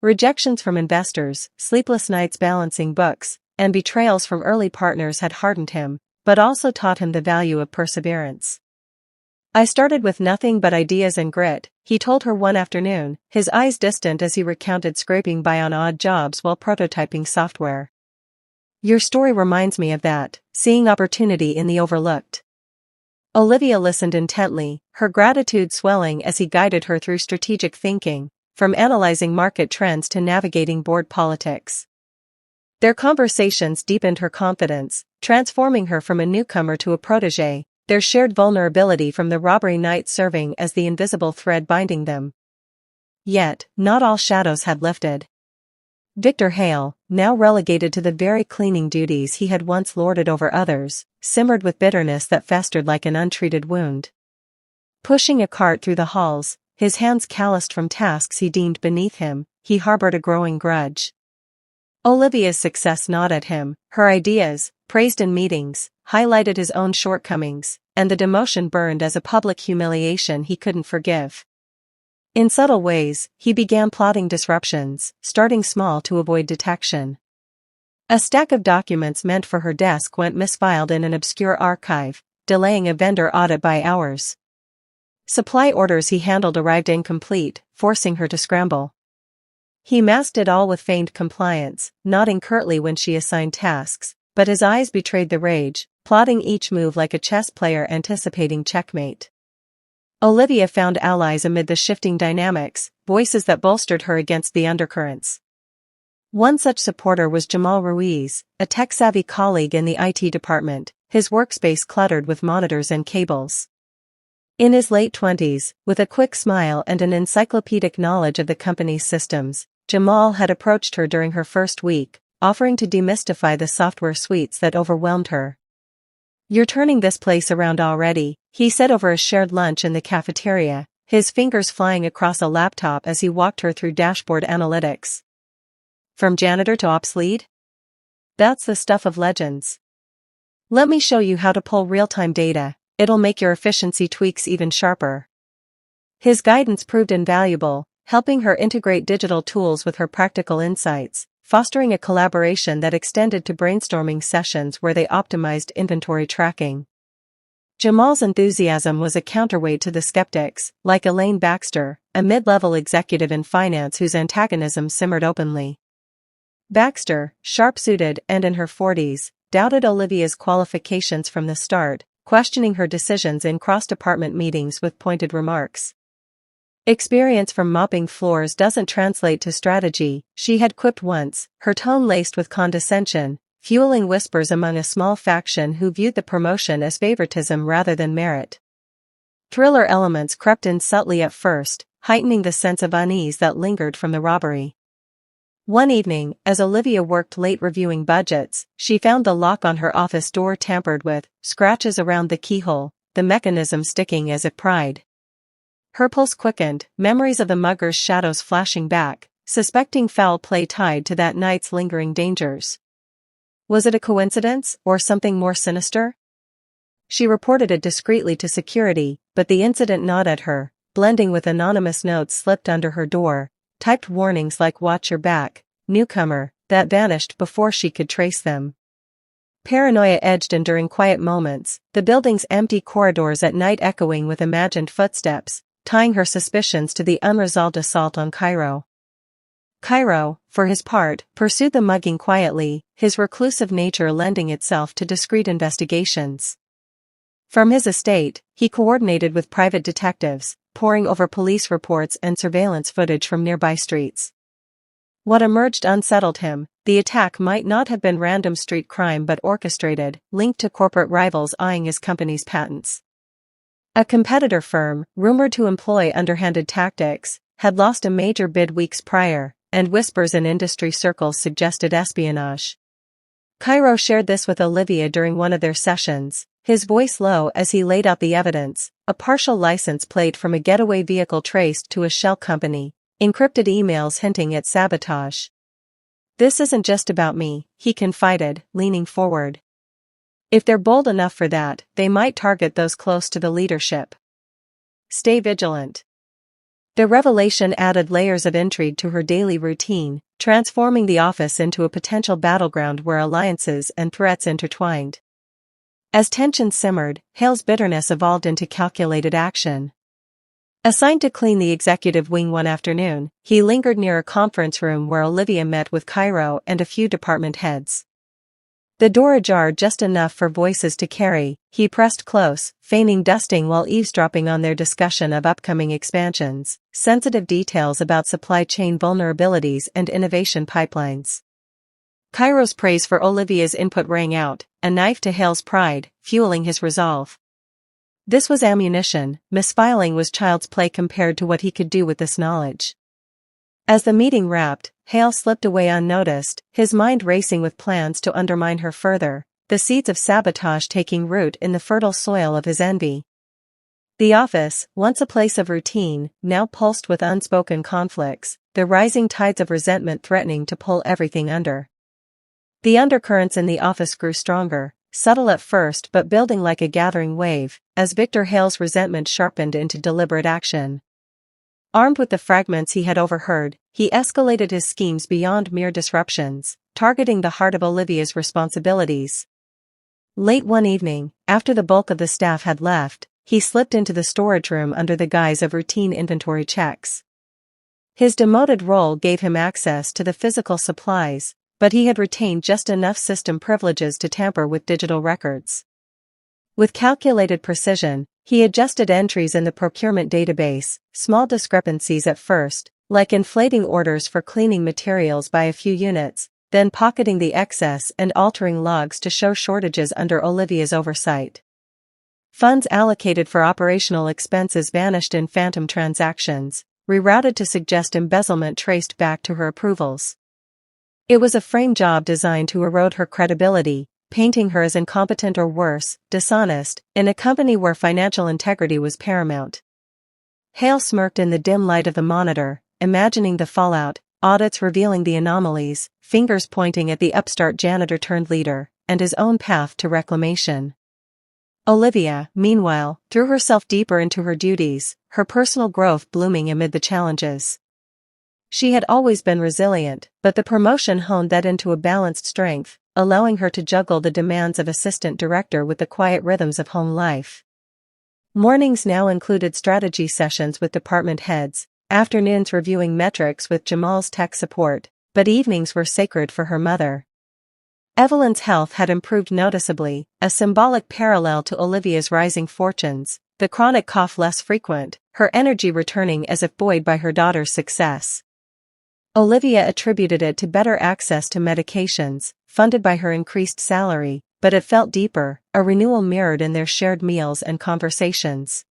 Rejections from investors, sleepless nights balancing books, and betrayals from early partners had hardened him, but also taught him the value of perseverance. "I started with nothing but ideas and grit," he told her one afternoon, his eyes distant as he recounted scraping by on odd jobs while prototyping software. "Your story reminds me of that, seeing opportunity in the overlooked." Olivia listened intently, her gratitude swelling as he guided her through strategic thinking, from analyzing market trends to navigating board politics. Their conversations deepened her confidence, transforming her from a newcomer to a protégé, their shared vulnerability from the robbery night serving as the invisible thread binding them. Yet, not all shadows had lifted. Victor Hale, now relegated to the very cleaning duties he had once lorded over others, simmered with bitterness that festered like an untreated wound. Pushing a cart through the halls, his hands calloused from tasks he deemed beneath him, he harbored a growing grudge. Olivia's success gnawed at him, her ideas, praised in meetings, highlighted his own shortcomings, and the demotion burned as a public humiliation he couldn't forgive. In subtle ways, he began plotting disruptions, starting small to avoid detection. A stack of documents meant for her desk went misfiled in an obscure archive, delaying a vendor audit by hours. Supply orders he handled arrived incomplete, forcing her to scramble. He masked it all with feigned compliance, nodding curtly when she assigned tasks, but his eyes betrayed the rage, plotting each move like a chess player anticipating checkmate. Olivia found allies amid the shifting dynamics, voices that bolstered her against the undercurrents. One such supporter was Jamal Ruiz, a tech-savvy colleague in the IT department, his workspace cluttered with monitors and cables. In his late 20s, with a quick smile and an encyclopedic knowledge of the company's systems, Jamal had approached her during her first week, offering to demystify the software suites that overwhelmed her. "You're turning this place around already," he said over a shared lunch in the cafeteria, his fingers flying across a laptop as he walked her through dashboard analytics. "From janitor to ops lead? That's the stuff of legends. Let me show you how to pull real-time data, it'll make your efficiency tweaks even sharper." His guidance proved invaluable, helping her integrate digital tools with her practical insights, fostering a collaboration that extended to brainstorming sessions where they optimized inventory tracking. Jamal's enthusiasm was a counterweight to the skeptics, like Elaine Baxter, a mid-level executive in finance whose antagonism simmered openly. Baxter, sharp-suited and in her 40s, doubted Olivia's qualifications from the start, questioning her decisions in cross-department meetings with pointed remarks. Experience from mopping floors doesn't translate to strategy, she had quipped once, her tone laced with condescension, fueling whispers among a small faction who viewed the promotion as favoritism rather than merit. Thriller elements crept in subtly at first, heightening the sense of unease that lingered from the robbery. One evening, as Olivia worked late reviewing budgets, she found the lock on her office door tampered with, scratches around the keyhole, the mechanism sticking as it pried. Her pulse quickened, memories of the mugger's shadows flashing back, suspecting foul play tied to that night's lingering dangers. Was it a coincidence, or something more sinister? She reported it discreetly to security, but the incident gnawed at her, blending with anonymous notes slipped under her door, typed warnings like "Watch your back, newcomer," that vanished before she could trace them. Paranoia edged in during quiet moments, the building's empty corridors at night echoing with imagined footsteps, tying her suspicions to the unresolved assault on Cairo. Cairo, for his part, pursued the mugging quietly, his reclusive nature lending itself to discreet investigations. From his estate, he coordinated with private detectives, poring over police reports and surveillance footage from nearby streets. What emerged unsettled him: the attack might not have been random street crime but orchestrated, linked to corporate rivals eyeing his company's patents. A competitor firm, rumored to employ underhanded tactics, had lost a major bid weeks prior, and whispers in industry circles suggested espionage. Cairo shared this with Olivia during one of their sessions, his voice low as he laid out the evidence: a partial license plate from a getaway vehicle traced to a shell company, encrypted emails hinting at sabotage. "This isn't just about me," he confided, leaning forward. "If they're bold enough for that, they might target those close to the leadership. Stay vigilant." The revelation added layers of intrigue to her daily routine, transforming the office into a potential battleground where alliances and threats intertwined. As tension simmered, Hale's bitterness evolved into calculated action. Assigned to clean the executive wing one afternoon, he lingered near a conference room where Olivia met with Cairo and a few department heads. The door ajar just enough for voices to carry, he pressed close, feigning dusting while eavesdropping on their discussion of upcoming expansions, sensitive details about supply chain vulnerabilities and innovation pipelines. Cairo's praise for Olivia's input rang out, a knife to Hale's pride, fueling his resolve. This was ammunition. Misfiling was child's play compared to what he could do with this knowledge. As the meeting wrapped, Hale slipped away unnoticed, his mind racing with plans to undermine her further, the seeds of sabotage taking root in the fertile soil of his envy. The office, once a place of routine, now pulsed with unspoken conflicts, the rising tides of resentment threatening to pull everything under. The undercurrents in the office grew stronger, subtle at first but building like a gathering wave, as Victor Hale's resentment sharpened into deliberate action. Armed with the fragments he had overheard, he escalated his schemes beyond mere disruptions, targeting the heart of Olivia's responsibilities. Late one evening, after the bulk of the staff had left, he slipped into the storage room under the guise of routine inventory checks. His demoted role gave him access to the physical supplies, but he had retained just enough system privileges to tamper with digital records. With calculated precision, he adjusted entries in the procurement database, small discrepancies at first, like inflating orders for cleaning materials by a few units, then pocketing the excess and altering logs to show shortages under Olivia's oversight. Funds allocated for operational expenses vanished in phantom transactions, rerouted to suggest embezzlement traced back to her approvals. It was a frame job designed to erode her credibility, painting her as incompetent or worse, dishonest, in a company where financial integrity was paramount. Hale smirked in the dim light of the monitor, imagining the fallout, audits revealing the anomalies, fingers pointing at the upstart janitor-turned-leader, and his own path to reclamation. Olivia, meanwhile, threw herself deeper into her duties, her personal growth blooming amid the challenges. She had always been resilient, but the promotion honed that into a balanced strength, allowing her to juggle the demands of assistant director with the quiet rhythms of home life. Mornings now included strategy sessions with department heads, afternoons reviewing metrics with Jamal's tech support, but evenings were sacred for her mother. Evelyn's health had improved noticeably, a symbolic parallel to Olivia's rising fortunes, the chronic cough less frequent, her energy returning as if buoyed by her daughter's success. Olivia attributed it to better access to medications, funded by her increased salary, but it felt deeper, a renewal mirrored in their shared meals and conversations.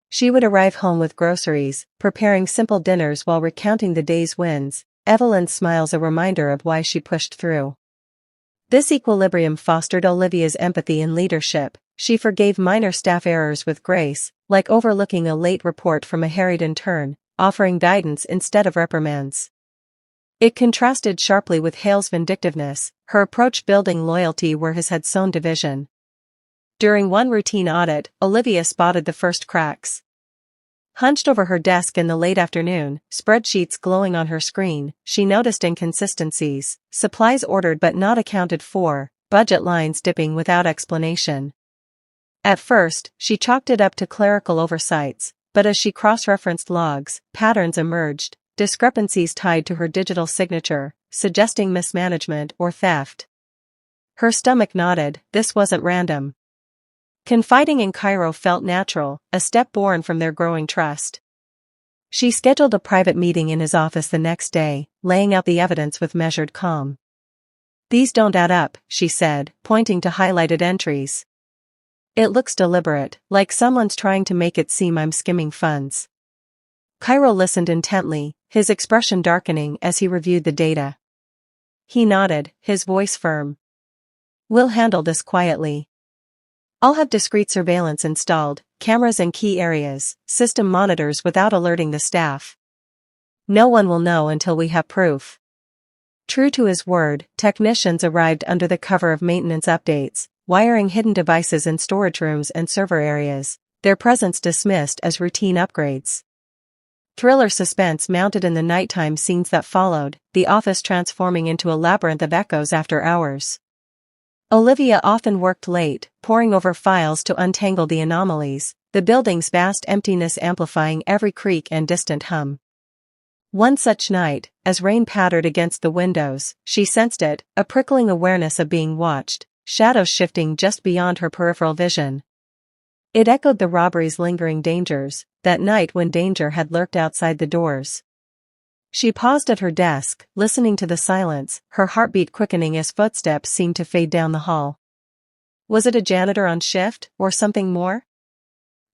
She would arrive home with groceries, preparing simple dinners while recounting the day's wins, Evelyn's smiles a reminder of why she pushed through. This equilibrium fostered Olivia's empathy and leadership. She forgave minor staff errors with grace, like overlooking a late report from a harried intern, offering guidance instead of reprimands. It contrasted sharply with Hale's vindictiveness, her approach building loyalty where his had sown division. During one routine audit, Olivia spotted the first cracks. Hunched over her desk in the late afternoon, spreadsheets glowing on her screen, she noticed inconsistencies, supplies ordered but not accounted for, budget lines dipping without explanation. At first, she chalked it up to clerical oversights, but as she cross-referenced logs, patterns emerged, discrepancies tied to her digital signature, suggesting mismanagement or theft. Her stomach nodded, this wasn't random. Confiding in Cairo felt natural, a step born from their growing trust. She scheduled a private meeting in his office the next day, laying out the evidence with measured calm. These don't add up, she said, pointing to highlighted entries. It looks deliberate, like someone's trying to make it seem I'm skimming funds. Cairo listened intently, his expression darkening as he reviewed the data. He nodded, his voice firm. We'll handle this quietly. I'll have discreet surveillance installed, cameras in key areas, system monitors without alerting the staff. No one will know until we have proof. True to his word, technicians arrived under the cover of maintenance updates, wiring hidden devices in storage rooms and server areas, their presence dismissed as routine upgrades. Thriller suspense mounted in the nighttime scenes that followed, the office transforming into a labyrinth of echoes after hours. Olivia often worked late, poring over files to untangle the anomalies, the building's vast emptiness amplifying every creak and distant hum. One such night, as rain pattered against the windows, she sensed it, a prickling awareness of being watched, shadows shifting just beyond her peripheral vision. It echoed the robbery's lingering dangers, that night when danger had lurked outside the doors. She paused at her desk, listening to the silence, her heartbeat quickening as footsteps seemed to fade down the hall. Was it a janitor on shift, or something more?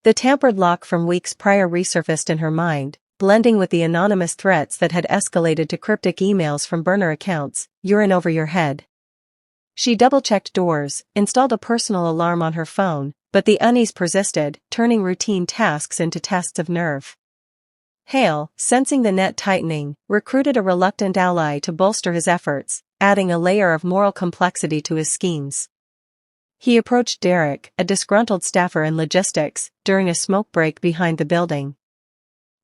The tampered lock from weeks prior resurfaced in her mind, blending with the anonymous threats that had escalated to cryptic emails from burner accounts, "You're in over your head." She double-checked doors, installed a personal alarm on her phone, but the unease persisted, turning routine tasks into tests of nerve. Hale, sensing the net tightening, recruited a reluctant ally to bolster his efforts, adding a layer of moral complexity to his schemes. He approached Derek, a disgruntled staffer in logistics, during a smoke break behind the building.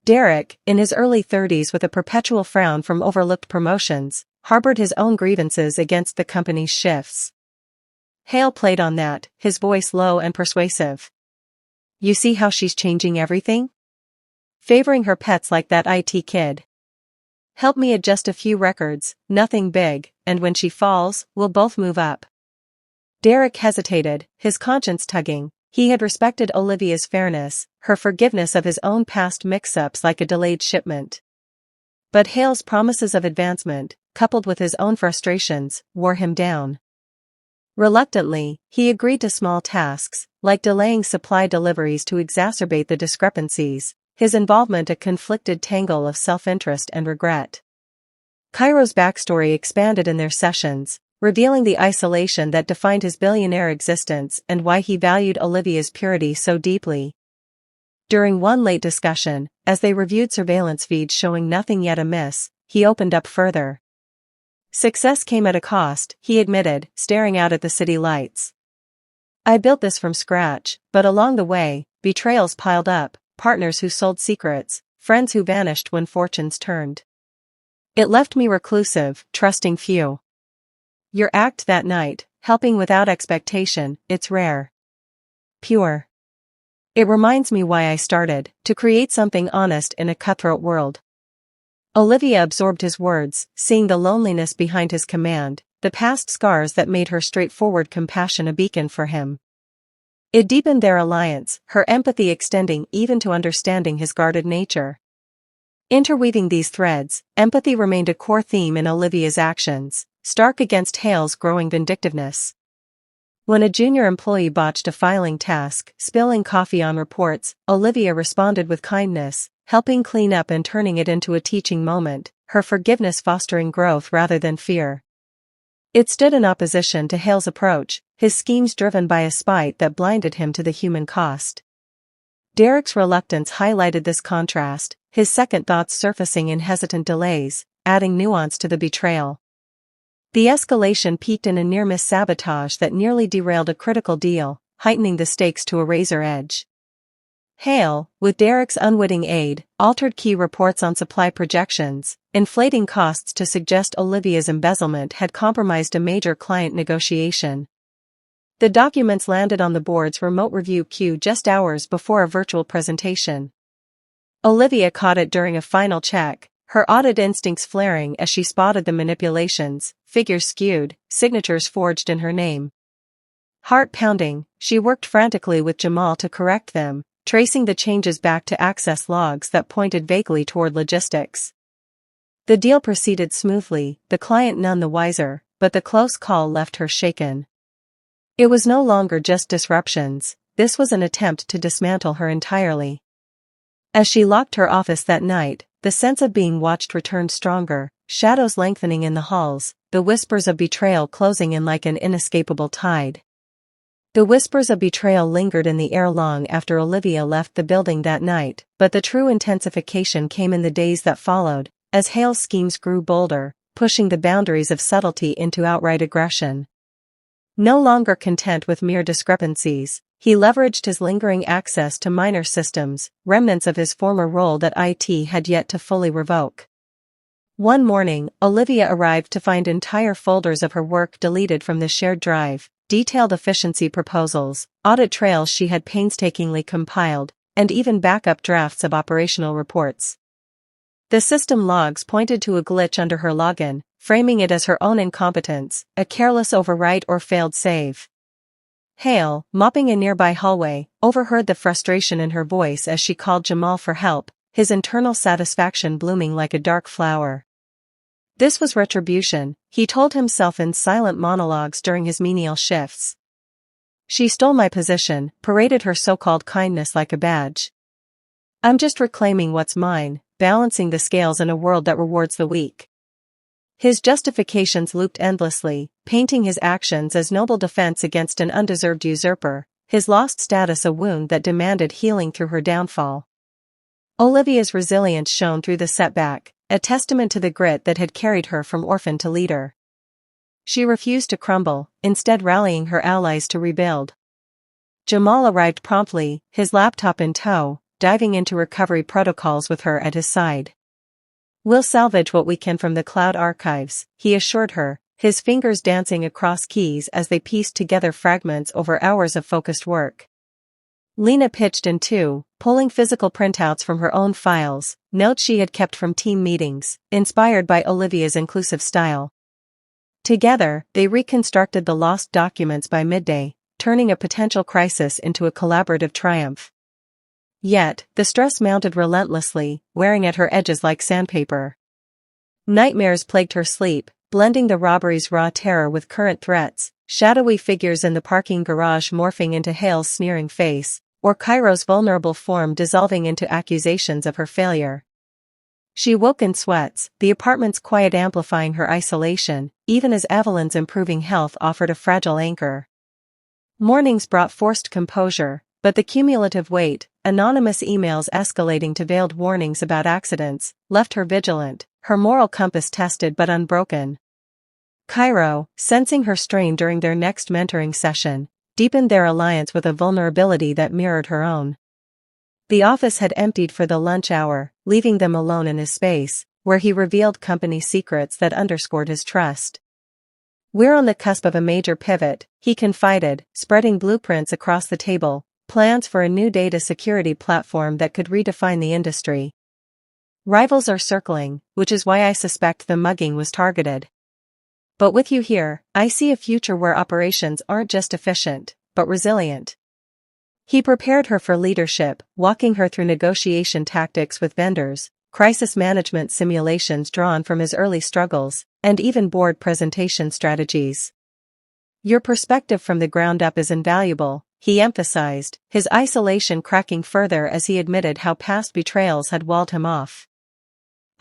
Derek, in his early 30s with a perpetual frown from overlooked promotions, harbored his own grievances against the company's shifts. Hale played on that, his voice low and persuasive. You see how she's changing everything? Favoring her pets like that IT kid. Help me adjust a few records, nothing big, and when she falls, we'll both move up. Derek hesitated, his conscience tugging. He had respected Olivia's fairness, her forgiveness of his own past mix-ups like a delayed shipment. But Hale's promises of advancement, coupled with his own frustrations, wore him down. Reluctantly, he agreed to small tasks, like delaying supply deliveries to exacerbate the discrepancies, his involvement a conflicted tangle of self-interest and regret. Cairo's backstory expanded in their sessions, revealing the isolation that defined his billionaire existence and why he valued Olivia's purity so deeply. During one late discussion, as they reviewed surveillance feeds showing nothing yet amiss, he opened up further. Success came at a cost, he admitted, staring out at the city lights. I built this from scratch, but along the way, betrayals piled up, partners who sold secrets, friends who vanished when fortunes turned. It left me reclusive, trusting few. Your act that night, helping without expectation, it's rare. Pure. It reminds me why I started, to create something honest in a cutthroat world. Olivia absorbed his words, seeing the loneliness behind his command, the past scars that made her straightforward compassion a beacon for him. It deepened their alliance, her empathy extending even to understanding his guarded nature. Interweaving these threads, empathy remained a core theme in Olivia's actions, stark against Hale's growing vindictiveness. When a junior employee botched a filing task, spilling coffee on reports, Olivia responded with kindness, helping clean up and turning it into a teaching moment, her forgiveness fostering growth rather than fear. It stood in opposition to Hale's approach, his schemes driven by a spite that blinded him to the human cost. Derek's reluctance highlighted this contrast, his second thoughts surfacing in hesitant delays, adding nuance to the betrayal. The escalation peaked in a near-miss sabotage that nearly derailed a critical deal, heightening the stakes to a razor edge. Hale, with Derek's unwitting aid, altered key reports on supply projections, inflating costs to suggest Olivia's embezzlement had compromised a major client negotiation. The documents landed on the board's remote review queue just hours before a virtual presentation. Olivia caught it during a final check, her audit instincts flaring as she spotted the manipulations, figures skewed, signatures forged in her name. Heart pounding, she worked frantically with Jamal to correct them, tracing the changes back to access logs that pointed vaguely toward logistics. The deal proceeded smoothly, the client none the wiser, but the close call left her shaken. It was no longer just disruptions, this was an attempt to dismantle her entirely. As she locked her office that night, the sense of being watched returned stronger, shadows lengthening in the halls, the whispers of betrayal closing in like an inescapable tide. The whispers of betrayal lingered in the air long after Olivia left the building that night, but the true intensification came in the days that followed, as Hale's schemes grew bolder, pushing the boundaries of subtlety into outright aggression. No longer content with mere discrepancies, he leveraged his lingering access to minor systems, remnants of his former role that IT had yet to fully revoke. One morning, Olivia arrived to find entire folders of her work deleted from the shared drive, detailed efficiency proposals, audit trails she had painstakingly compiled, and even backup drafts of operational reports. The system logs pointed to a glitch under her login, framing it as her own incompetence, a careless overwrite or failed save. Hale, mopping a nearby hallway, overheard the frustration in her voice as she called Jamal for help, his internal satisfaction blooming like a dark flower. This was retribution, he told himself in silent monologues during his menial shifts. She stole my position, paraded her so-called kindness like a badge. I'm just reclaiming what's mine, balancing the scales in a world that rewards the weak. His justifications looped endlessly, painting his actions as noble defense against an undeserved usurper, his lost status a wound that demanded healing through her downfall. Olivia's resilience shone through the setback, a testament to the grit that had carried her from orphan to leader. She refused to crumble, instead rallying her allies to rebuild. Jamal arrived promptly, his laptop in tow, diving into recovery protocols with her at his side. We'll salvage what we can from the cloud archives, he assured her, his fingers dancing across keys as they pieced together fragments over hours of focused work. Lena pitched in too, pulling physical printouts from her own files, notes she had kept from team meetings, inspired by Olivia's inclusive style. Together, they reconstructed the lost documents by midday, turning a potential crisis into a collaborative triumph. Yet, the stress mounted relentlessly, wearing at her edges like sandpaper. Nightmares plagued her sleep, blending the robbery's raw terror with current threats, shadowy figures in the parking garage morphing into Hale's sneering face, or Cairo's vulnerable form dissolving into accusations of her failure. She woke in sweats, the apartment's quiet amplifying her isolation, even as Evelyn's improving health offered a fragile anchor. Mornings brought forced composure, but the cumulative weight, anonymous emails escalating to veiled warnings about accidents, left her vigilant, her moral compass tested but unbroken. Cairo, sensing her strain during their next mentoring session, deepened their alliance with a vulnerability that mirrored her own. The office had emptied for the lunch hour, leaving them alone in his space, where he revealed company secrets that underscored his trust. We're on the cusp of a major pivot, he confided, spreading blueprints across the table, plans for a new data security platform that could redefine the industry. Rivals are circling, which is why I suspect the mugging was targeted. But with you here, I see a future where operations aren't just efficient, but resilient. He prepared her for leadership, walking her through negotiation tactics with vendors, crisis management simulations drawn from his early struggles, and even board presentation strategies. Your perspective from the ground up is invaluable, he emphasized, his isolation cracking further as he admitted how past betrayals had walled him off.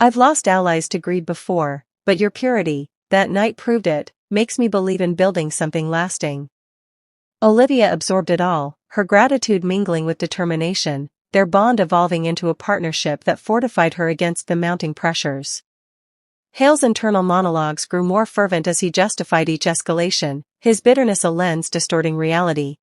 I've lost allies to greed before, but your purity, that night proved it, makes me believe in building something lasting. Olivia absorbed it all, her gratitude mingling with determination, their bond evolving into a partnership that fortified her against the mounting pressures. Hale's internal monologues grew more fervent as he justified each escalation, his bitterness a lens distorting reality.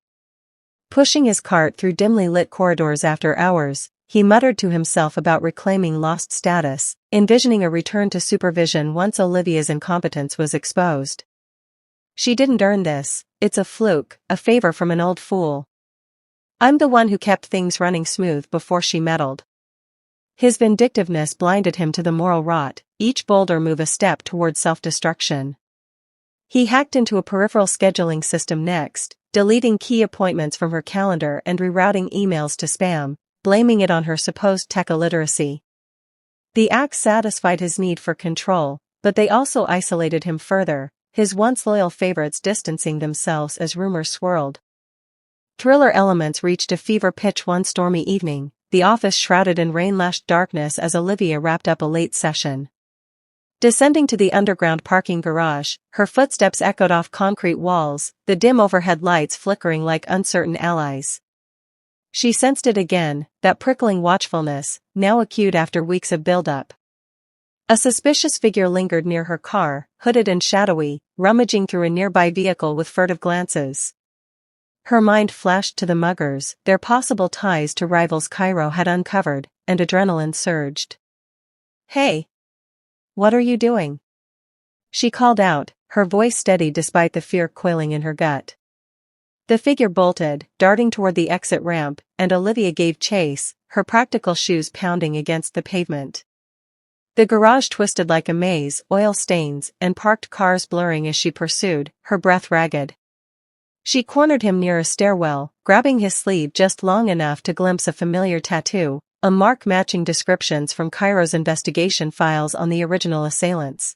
Pushing his cart through dimly lit corridors after hours, he muttered to himself about reclaiming lost status, envisioning a return to supervision once Olivia's incompetence was exposed. She didn't earn this, it's a fluke, a favor from an old fool. I'm the one who kept things running smooth before she meddled. His vindictiveness blinded him to the moral rot, each bolder move a step toward self-destruction. He hacked into a peripheral scheduling system next, deleting key appointments from her calendar and rerouting emails to spam, blaming it on her supposed tech illiteracy. The acts satisfied his need for control, but they also isolated him further, his once loyal favorites distancing themselves as rumors swirled. Thriller elements reached a fever pitch one stormy evening, the office shrouded in rain-lashed darkness as Olivia wrapped up a late session. Descending to the underground parking garage, her footsteps echoed off concrete walls, the dim overhead lights flickering like uncertain allies. She sensed it again, that prickling watchfulness, now acute after weeks of build-up. A suspicious figure lingered near her car, hooded and shadowy, rummaging through a nearby vehicle with furtive glances. Her mind flashed to the muggers, their possible ties to rivals Cairo had uncovered, and adrenaline surged. "Hey! What are you doing?" she called out, her voice steady despite the fear coiling in her gut. The figure bolted, darting toward the exit ramp, and Olivia gave chase, her practical shoes pounding against the pavement. The garage twisted like a maze, oil stains and parked cars blurring as she pursued, her breath ragged. She cornered him near a stairwell, grabbing his sleeve just long enough to glimpse a familiar tattoo, a mark matching descriptions from Cairo's investigation files on the original assailants.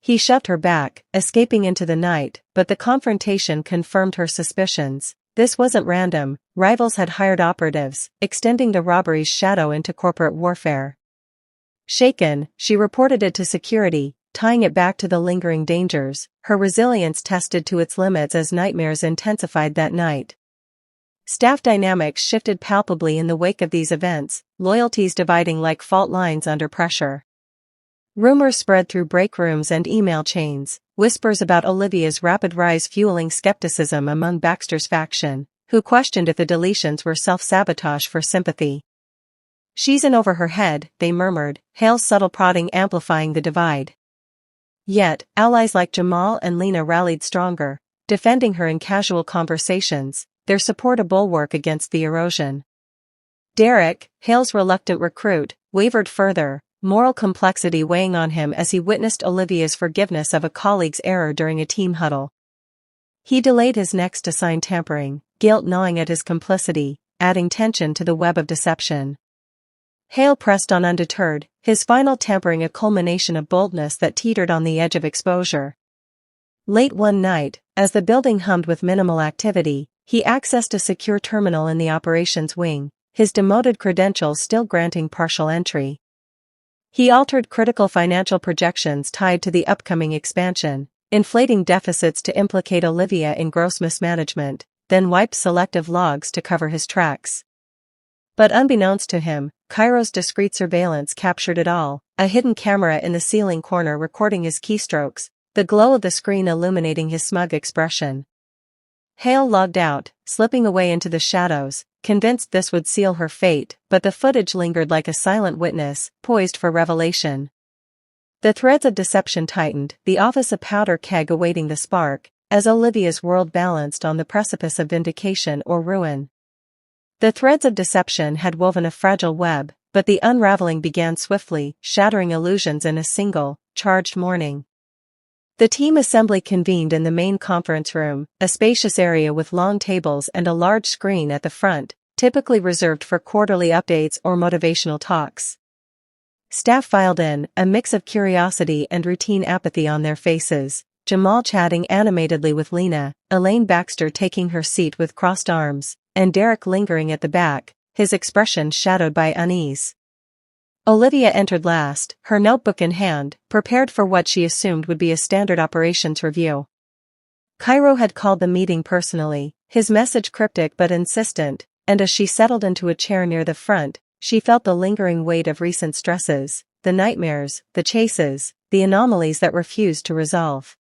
He shoved her back, escaping into the night, but the confrontation confirmed her suspicions. This wasn't random, rivals had hired operatives, extending the robbery's shadow into corporate warfare. Shaken, she reported it to security, tying it back to the lingering dangers, her resilience tested to its limits as nightmares intensified that night. Staff dynamics shifted palpably in the wake of these events, loyalties dividing like fault lines under pressure. Rumors spread through break rooms and email chains, whispers about Olivia's rapid rise fueling skepticism among Baxter's faction, who questioned if the deletions were self-sabotage for sympathy. "She's in over her head," they murmured, Hale's subtle prodding amplifying the divide. Yet, allies like Jamal and Lena rallied stronger, defending her in casual conversations, their support a bulwark against the erosion. Derek, Hale's reluctant recruit, wavered further, moral complexity weighing on him as he witnessed Olivia's forgiveness of a colleague's error during a team huddle. He delayed his next assigned tampering, guilt gnawing at his complicity, adding tension to the web of deception. Hale pressed on undeterred, his final tampering a culmination of boldness that teetered on the edge of exposure. Late one night, as the building hummed with minimal activity, he accessed a secure terminal in the operations wing, his demoted credentials still granting partial entry. He altered critical financial projections tied to the upcoming expansion, inflating deficits to implicate Olivia in gross mismanagement, then wiped selective logs to cover his tracks. But unbeknownst to him, Cairo's discreet surveillance captured it all, a hidden camera in the ceiling corner recording his keystrokes, the glow of the screen illuminating his smug expression. Hale logged out, slipping away into the shadows, convinced this would seal her fate, but the footage lingered like a silent witness, poised for revelation. The threads of deception tightened, the office a powder keg awaiting the spark, as Olivia's world balanced on the precipice of vindication or ruin. The threads of deception had woven a fragile web, but the unraveling began swiftly, shattering illusions in a single, charged morning. The team assembly convened in the main conference room, a spacious area with long tables and a large screen at the front, typically reserved for quarterly updates or motivational talks. Staff filed in, a mix of curiosity and routine apathy on their faces, Jamal chatting animatedly with Lena, Elaine Baxter taking her seat with crossed arms, and Derek lingering at the back, his expression shadowed by unease. Olivia entered last, her notebook in hand, prepared for what she assumed would be a standard operations review. Cairo had called the meeting personally, his message cryptic but insistent, and as she settled into a chair near the front, she felt the lingering weight of recent stresses, the nightmares, the chases, the anomalies that refused to resolve.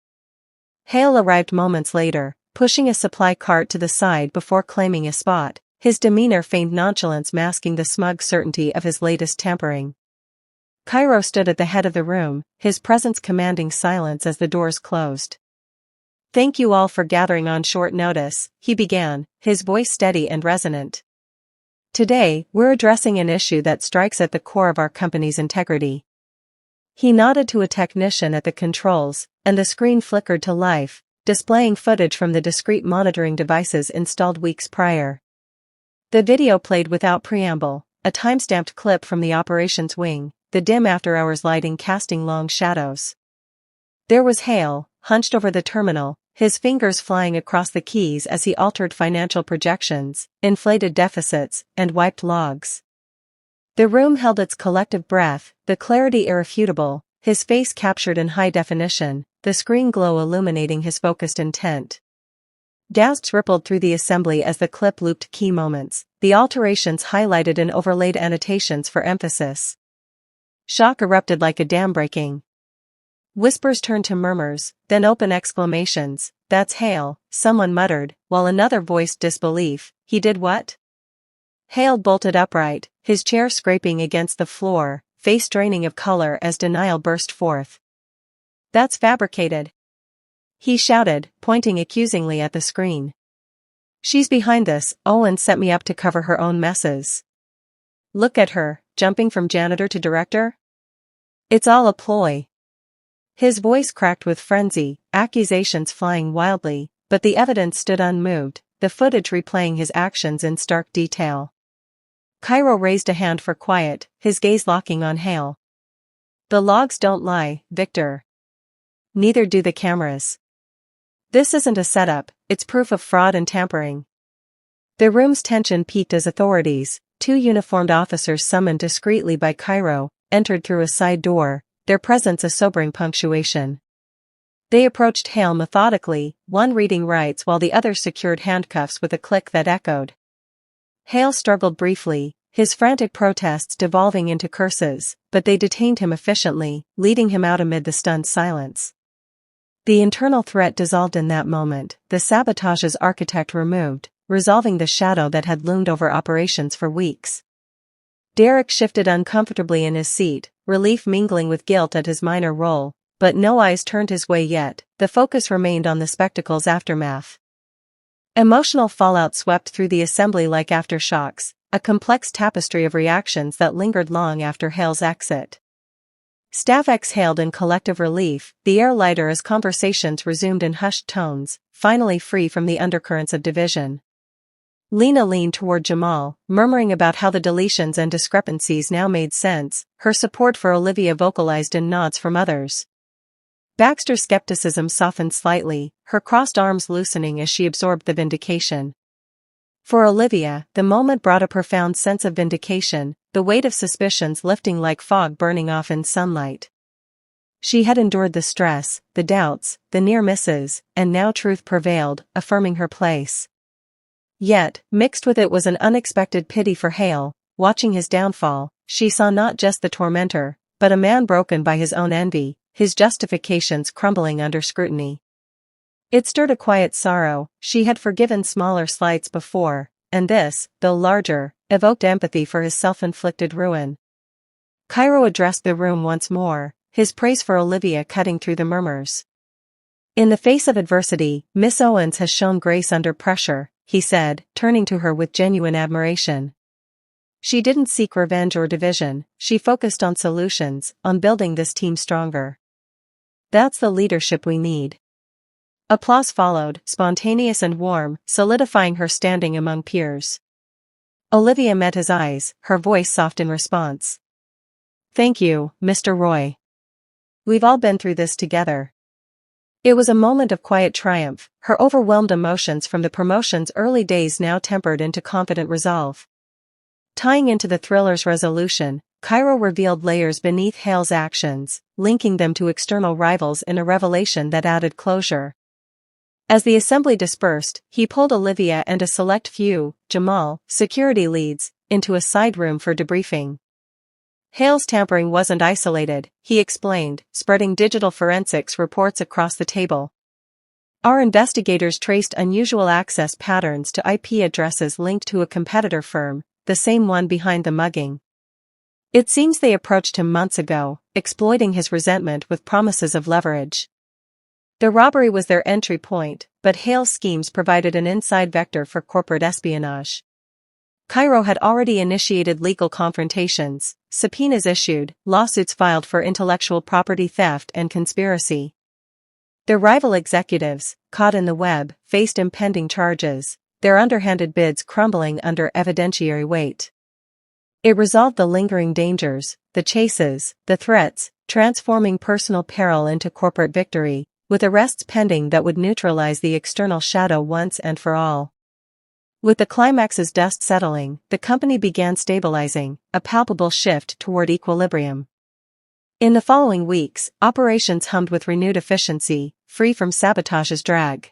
Hale arrived moments later, pushing a supply cart to the side before claiming a spot, his demeanor feigned nonchalance masking the smug certainty of his latest tampering. Cairo stood at the head of the room, his presence commanding silence as the doors closed. "Thank you all for gathering on short notice," he began, his voice steady and resonant. "Today, we're addressing an issue that strikes at the core of our company's integrity." He nodded to a technician at the controls, and the screen flickered to life, displaying footage from the discrete monitoring devices installed weeks prior. The video played without preamble, a time-stamped clip from the operations wing, the dim after-hours lighting casting long shadows. There was Hale, hunched over the terminal, his fingers flying across the keys as he altered financial projections, inflated deficits, and wiped logs. The room held its collective breath, the clarity irrefutable, his face captured in high definition, the screen glow illuminating his focused intent. Gasps rippled through the assembly as the clip looped key moments, the alterations highlighted in overlaid annotations for emphasis. Shock erupted like a dam breaking. Whispers turned to murmurs, then open exclamations. "That's Hale," someone muttered, while another voiced disbelief. "He did what?" Hale bolted upright, his chair scraping against the floor, face draining of color as denial burst forth. "That's fabricated," he shouted, pointing accusingly at the screen. "She's behind this. Owen set me up to cover her own messes. Look at her, jumping from janitor to director. It's all a ploy." His voice cracked with frenzy, accusations flying wildly, but the evidence stood unmoved, the footage replaying his actions in stark detail. Cairo raised a hand for quiet, his gaze locking on Hale. "The logs don't lie, Victor. Neither do the cameras. This isn't a setup, it's proof of fraud and tampering." The room's tension peaked as authorities, two uniformed officers summoned discreetly by Cairo, entered through a side door, their presence a sobering punctuation. They approached Hale methodically, one reading rights while the other secured handcuffs with a click that echoed. Hale struggled briefly, his frantic protests devolving into curses, but they detained him efficiently, leading him out amid the stunned silence. The internal threat dissolved in that moment, the sabotage's architect removed, resolving the shadow that had loomed over operations for weeks. Derek shifted uncomfortably in his seat, relief mingling with guilt at his minor role, but no eyes turned his way yet, the focus remained on the spectacle's aftermath. Emotional fallout swept through the assembly like aftershocks, a complex tapestry of reactions that lingered long after Hale's exit. Staff exhaled in collective relief, the air lighter as conversations resumed in hushed tones, finally free from the undercurrents of division. Lena leaned toward Jamal, murmuring about how the deletions and discrepancies now made sense, her support for Olivia vocalized in nods from others. Baxter's skepticism softened slightly, her crossed arms loosening as she absorbed the vindication. For Olivia, the moment brought a profound sense of vindication, the weight of suspicions lifting like fog burning off in sunlight. She had endured the stress, the doubts, the near misses, and now truth prevailed, affirming her place. Yet, mixed with it was an unexpected pity for Hale. Watching his downfall, she saw not just the tormentor, but a man broken by his own envy, his justifications crumbling under scrutiny. It stirred a quiet sorrow. She had forgiven smaller slights before, and this, though larger, evoked empathy for his self-inflicted ruin. Cairo addressed the room once more, his praise for Olivia cutting through the murmurs. "In the face of adversity, Miss Owens has shown grace under pressure," he said, turning to her with genuine admiration. She didn't seek revenge or division, she focused on solutions, on building this team stronger. That's the leadership we need. Applause followed, spontaneous and warm, solidifying her standing among peers. Olivia met his eyes, her voice soft in response. Thank you, Mr. Roy. We've all been through this together. It was a moment of quiet triumph, her overwhelmed emotions from the promotion's early days now tempered into confident resolve. Tying into the thriller's resolution, Cairo revealed layers beneath Hale's actions, linking them to external rivals in a revelation that added closure. As the assembly dispersed, he pulled Olivia and a select few, Jamal, security leads, into a side room for debriefing. Hale's tampering wasn't isolated, he explained, spreading digital forensics reports across the table. Our investigators traced unusual access patterns to IP addresses linked to a competitor firm, the same one behind the mugging. It seems they approached him months ago, exploiting his resentment with promises of leverage. The robbery was their entry point, but Hale's schemes provided an inside vector for corporate espionage. Cairo had already initiated legal confrontations, subpoenas issued, lawsuits filed for intellectual property theft and conspiracy. Their rival executives, caught in the web, faced impending charges, their underhanded bids crumbling under evidentiary weight. It resolved the lingering dangers, the chases, the threats, transforming personal peril into corporate victory, with arrests pending that would neutralize the external shadow once and for all. With the climax's dust settling, the company began stabilizing, a palpable shift toward equilibrium. In the following weeks, operations hummed with renewed efficiency, free from sabotage's drag.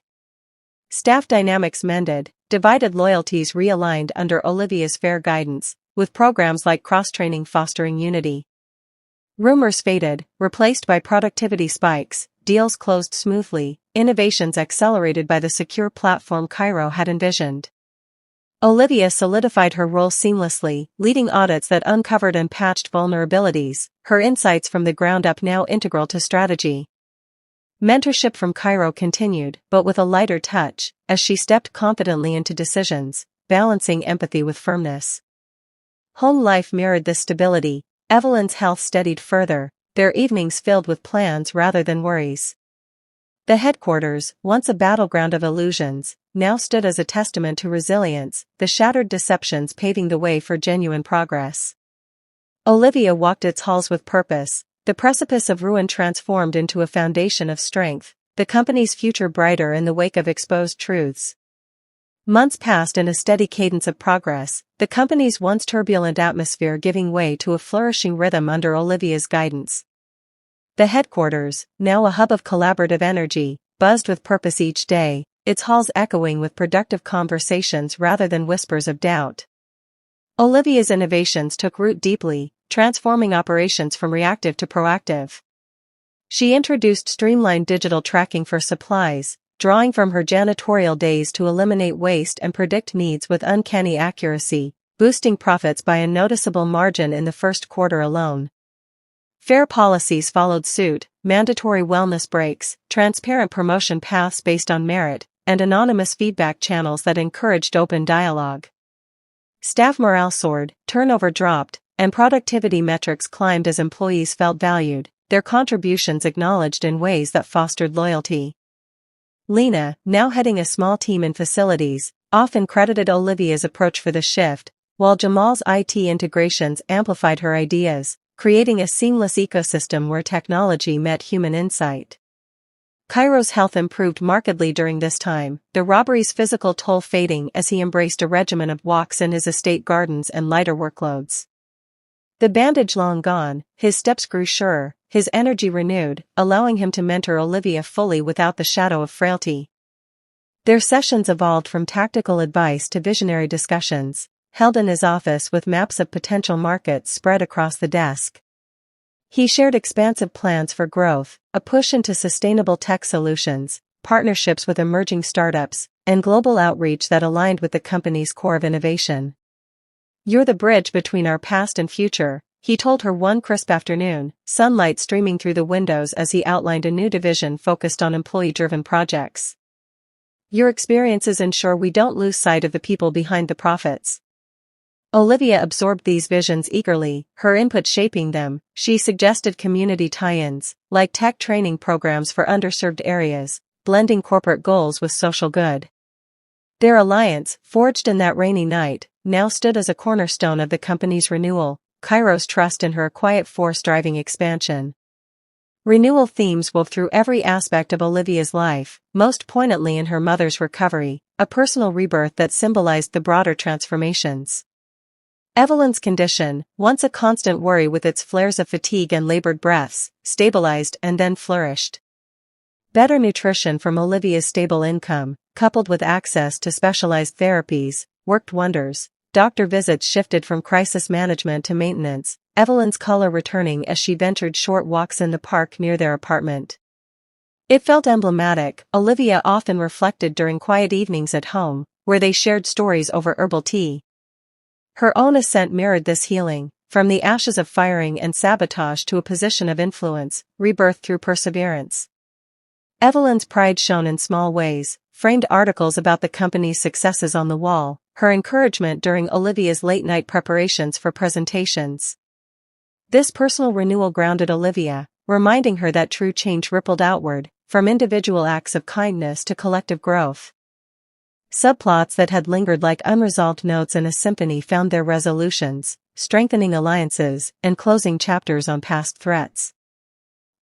Staff dynamics mended, divided loyalties realigned under Olivia's fair guidance, with programs like cross-training fostering unity. Rumors faded, replaced by productivity spikes, deals closed smoothly, innovations accelerated by the secure platform Cairo had envisioned. Olivia solidified her role seamlessly, leading audits that uncovered and patched vulnerabilities, her insights from the ground up now integral to strategy. Mentorship from Cairo continued, but with a lighter touch, as she stepped confidently into decisions, balancing empathy with firmness. Home life mirrored this stability. Evelyn's health steadied further, their evenings filled with plans rather than worries. The headquarters, once a battleground of illusions, now stood as a testament to resilience, the shattered deceptions paving the way for genuine progress. Olivia walked its halls with purpose, the precipice of ruin transformed into a foundation of strength, the company's future brighter in the wake of exposed truths. Months passed in a steady cadence of progress, the company's once turbulent atmosphere giving way to a flourishing rhythm under Olivia's guidance. The headquarters, now a hub of collaborative energy, buzzed with purpose each day, its halls echoing with productive conversations rather than whispers of doubt. Olivia's innovations took root deeply, transforming operations from reactive to proactive. She introduced streamlined digital tracking for supplies, drawing from her janitorial days to eliminate waste and predict needs with uncanny accuracy, boosting profits by a noticeable margin in the first quarter alone. Fair policies followed suit, mandatory wellness breaks, transparent promotion paths based on merit, and anonymous feedback channels that encouraged open dialogue. Staff morale soared, turnover dropped, and productivity metrics climbed as employees felt valued, their contributions acknowledged in ways that fostered loyalty. Lena, now heading a small team in facilities, often credited Olivia's approach for the shift, while Jamal's IT integrations amplified her ideas, creating a seamless ecosystem where technology met human insight. Cairo's health improved markedly during this time, the robbery's physical toll fading as he embraced a regimen of walks in his estate gardens and lighter workloads. The bandage long gone, his steps grew surer, his energy renewed, allowing him to mentor Olivia fully without the shadow of frailty. Their sessions evolved from tactical advice to visionary discussions, held in his office with maps of potential markets spread across the desk. He shared expansive plans for growth, a push into sustainable tech solutions, partnerships with emerging startups, and global outreach that aligned with the company's core of innovation. "You're the bridge between our past and future," he told her one crisp afternoon, sunlight streaming through the windows as he outlined a new division focused on employee-driven projects. Your experiences ensure we don't lose sight of the people behind the profits. Olivia absorbed these visions eagerly, her input shaping them. She suggested community tie-ins, like tech training programs for underserved areas, blending corporate goals with social good. Their alliance, forged in that rainy night, now stood as a cornerstone of the company's renewal, Cairo's trust in her quiet force driving expansion. Renewal themes wove through every aspect of Olivia's life, most poignantly in her mother's recovery, a personal rebirth that symbolized the broader transformations. Evelyn's condition, once a constant worry with its flares of fatigue and labored breaths, stabilized and then flourished. Better nutrition from Olivia's stable income, coupled with access to specialized therapies, worked wonders. Doctor visits shifted from crisis management to maintenance, Evelyn's color returning as she ventured short walks in the park near their apartment. It felt emblematic, Olivia often reflected during quiet evenings at home, where they shared stories over herbal tea. Her own ascent mirrored this healing, from the ashes of firing and sabotage to a position of influence, rebirth through perseverance. Evelyn's pride shone in small ways, framed articles about the company's successes on the wall, her encouragement during Olivia's late-night preparations for presentations. This personal renewal grounded Olivia, reminding her that true change rippled outward, from individual acts of kindness to collective growth. Subplots that had lingered like unresolved notes in a symphony found their resolutions, strengthening alliances and closing chapters on past threats.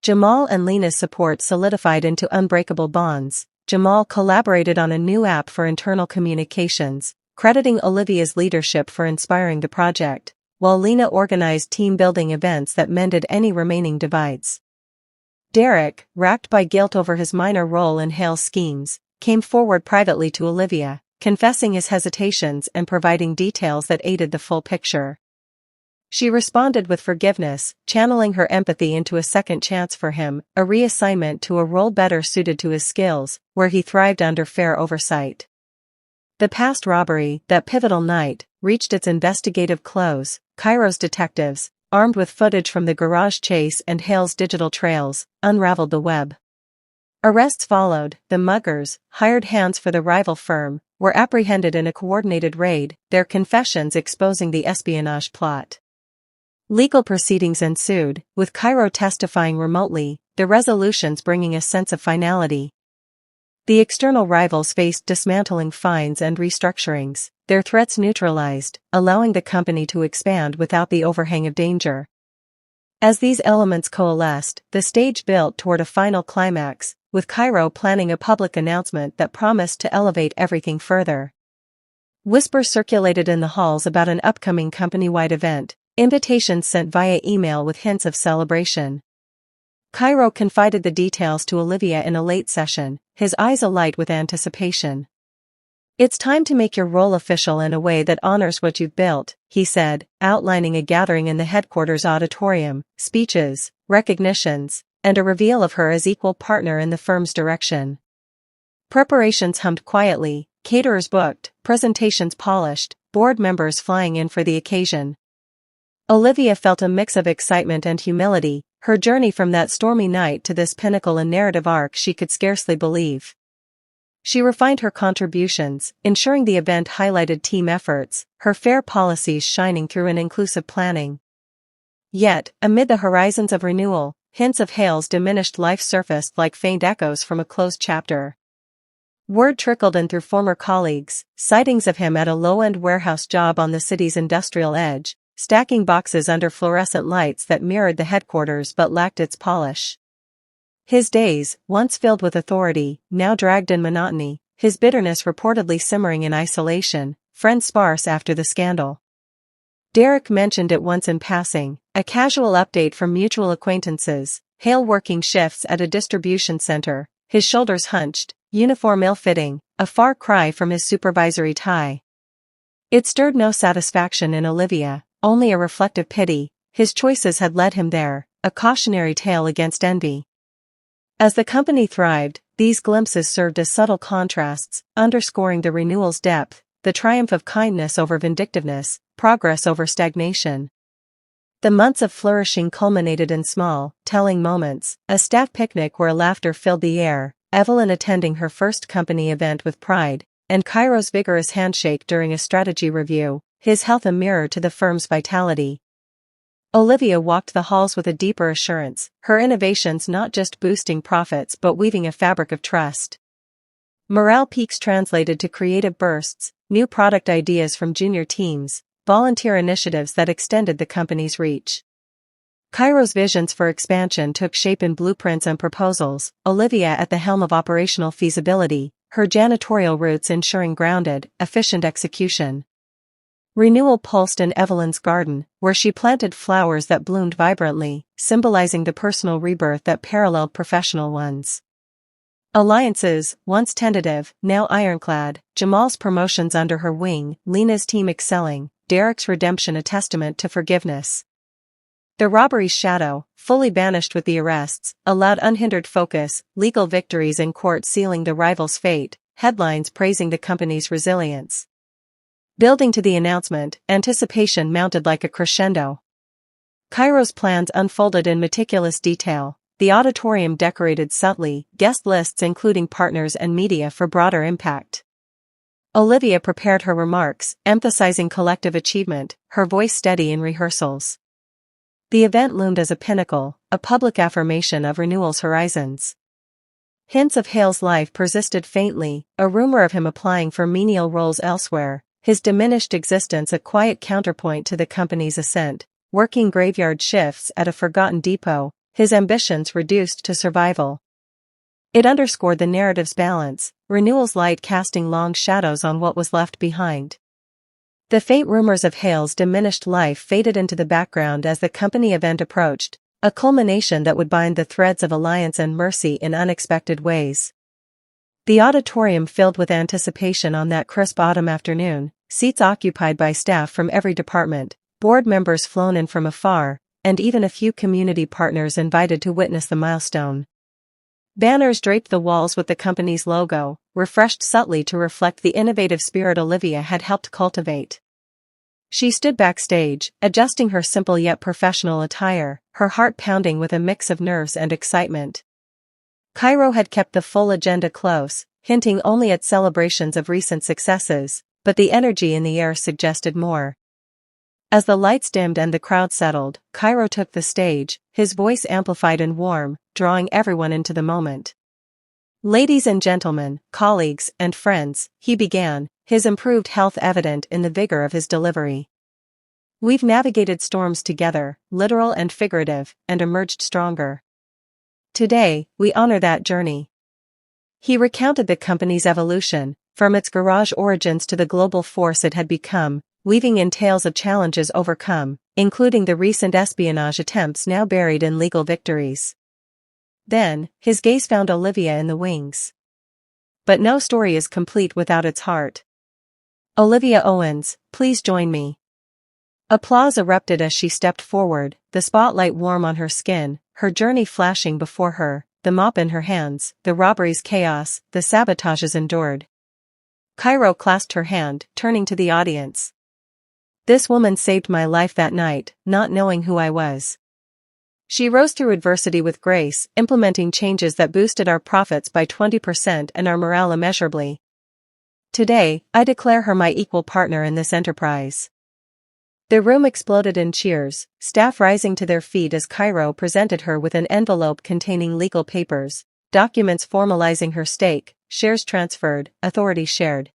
Jamal and Lena's support solidified into unbreakable bonds. Jamal collaborated on a new app for internal communications, crediting Olivia's leadership for inspiring the project, while Lena organized team-building events that mended any remaining divides. Derek, racked by guilt over his minor role in Hale's schemes, came forward privately to Olivia, confessing his hesitations and providing details that aided the full picture. She responded with forgiveness, channeling her empathy into a second chance for him, a reassignment to a role better suited to his skills, where he thrived under fair oversight. The past robbery, that pivotal night, reached its investigative close. Cairo's detectives, armed with footage from the garage chase and Hale's digital trails, unraveled the web. Arrests followed. The muggers, hired hands for the rival firm, were apprehended in a coordinated raid, their confessions exposing the espionage plot. Legal proceedings ensued, with Cairo testifying remotely, the resolutions bringing a sense of finality. The external rivals faced dismantling fines and restructurings, their threats neutralized, allowing the company to expand without the overhang of danger. As these elements coalesced, the stage built toward a final climax, with Cairo planning a public announcement that promised to elevate everything further. Whispers circulated in the halls about an upcoming company-wide event, invitations sent via email with hints of celebration. Cairo confided the details to Olivia in a late session, his eyes alight with anticipation. "It's time to make your role official in a way that honors what you've built," he said, outlining a gathering in the headquarters auditorium, speeches, recognitions, and a reveal of her as equal partner in the firm's direction. Preparations hummed quietly, caterers booked, presentations polished, board members flying in for the occasion. Olivia felt a mix of excitement and humility, her journey from that stormy night to this pinnacle in narrative arc she could scarcely believe. She refined her contributions, ensuring the event highlighted team efforts, her fair policies shining through in inclusive planning. Yet, amid the horizons of renewal, hints of Hale's diminished life surfaced like faint echoes from a closed chapter. Word trickled in through former colleagues, sightings of him at a low-end warehouse job on the city's industrial edge, stacking boxes under fluorescent lights that mirrored the headquarters but lacked its polish. His days, once filled with authority, now dragged in monotony, his bitterness reportedly simmering in isolation, friends sparse after the scandal. Derek mentioned it once in passing, a casual update from mutual acquaintances, Hale working shifts at a distribution center, his shoulders hunched, uniform ill-fitting, a far cry from his supervisory tie. It stirred no satisfaction in Olivia, only a reflective pity. His choices had led him there, a cautionary tale against envy. As the company thrived, these glimpses served as subtle contrasts, underscoring the renewal's depth, the triumph of kindness over vindictiveness, progress over stagnation. The months of flourishing culminated in small, telling moments, a staff picnic where laughter filled the air, Evelyn attending her first company event with pride, and Cairo's vigorous handshake during a strategy review, his health a mirror to the firm's vitality. Olivia walked the halls with a deeper assurance, her innovations not just boosting profits but weaving a fabric of trust. Morale peaks translated to creative bursts, new product ideas from junior teams, volunteer initiatives that extended the company's reach. Cairo's visions for expansion took shape in blueprints and proposals, Olivia at the helm of operational feasibility, her janitorial roots ensuring grounded, efficient execution. Renewal pulsed in Evelyn's garden, where she planted flowers that bloomed vibrantly, symbolizing the personal rebirth that paralleled professional ones. Alliances, once tentative, now ironclad, Jamal's promotions under her wing, Lena's team excelling, Derek's redemption a testament to forgiveness. The robbery's shadow, fully banished with the arrests, allowed unhindered focus, legal victories in court sealing the rival's fate, headlines praising the company's resilience. Building to the announcement, anticipation mounted like a crescendo. Cairo's plans unfolded in meticulous detail, the auditorium decorated subtly, guest lists including partners and media for broader impact. Olivia prepared her remarks, emphasizing collective achievement, her voice steady in rehearsals. The event loomed as a pinnacle, a public affirmation of Renewal's horizons. Hints of Hale's life persisted faintly, a rumor of him applying for menial roles elsewhere, his diminished existence a quiet counterpoint to the company's ascent, working graveyard shifts at a forgotten depot, his ambitions reduced to survival. It underscored the narrative's balance, Renewal's light casting long shadows on what was left behind. The faint rumors of Hale's diminished life faded into the background as the company event approached, a culmination that would bind the threads of alliance and mercy in unexpected ways. The auditorium filled with anticipation on that crisp autumn afternoon, seats occupied by staff from every department, board members flown in from afar, and even a few community partners invited to witness the milestone. Banners draped the walls with the company's logo, refreshed subtly to reflect the innovative spirit Olivia had helped cultivate. She stood backstage, adjusting her simple yet professional attire, her heart pounding with a mix of nerves and excitement. Cairo had kept the full agenda close, hinting only at celebrations of recent successes, but the energy in the air suggested more. As the lights dimmed and the crowd settled, Cairo took the stage, his voice amplified and warm, drawing everyone into the moment. Ladies and gentlemen, colleagues, and friends, he began, his improved health evident in the vigor of his delivery. We've navigated storms together, literal and figurative, and emerged stronger. Today, we honor that journey. He recounted the company's evolution, from its garage origins to the global force it had become, weaving in tales of challenges overcome, including the recent espionage attempts now buried in legal victories. Then, his gaze found Olivia in the wings. But no story is complete without its heart. Olivia Owens, please join me. Applause erupted as she stepped forward, the spotlight warm on her skin, her journey flashing before her, the mop in her hands, the robbery's chaos, the sabotages endured. Cairo clasped her hand, turning to the audience. This woman saved my life that night, not knowing who I was. She rose through adversity with grace, implementing changes that boosted our profits by 20% and our morale immeasurably. Today, I declare her my equal partner in this enterprise. The room exploded in cheers, staff rising to their feet as Cairo presented her with an envelope containing legal papers, documents formalizing her stake, shares transferred, authority shared.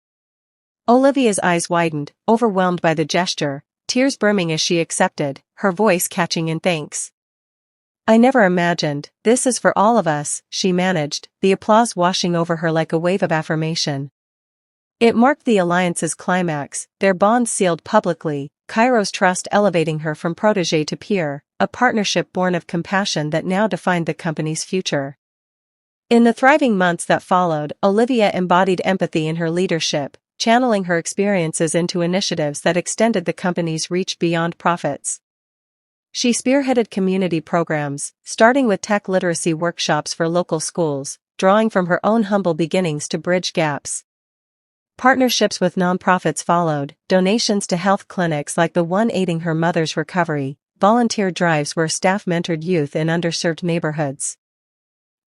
Olivia's eyes widened, overwhelmed by the gesture, tears brimming as she accepted, her voice catching in thanks. I never imagined, this is for all of us, she managed, the applause washing over her like a wave of affirmation. It marked the alliance's climax, their bond sealed publicly, Cairo's trust elevating her from protégé to peer, a partnership born of compassion that now defined the company's future. In the thriving months that followed, Olivia embodied empathy in her leadership, channeling her experiences into initiatives that extended the company's reach beyond profits. She spearheaded community programs, starting with tech literacy workshops for local schools, drawing from her own humble beginnings to bridge gaps. Partnerships with nonprofits followed, donations to health clinics like the one aiding her mother's recovery, volunteer drives where staff mentored youth in underserved neighborhoods.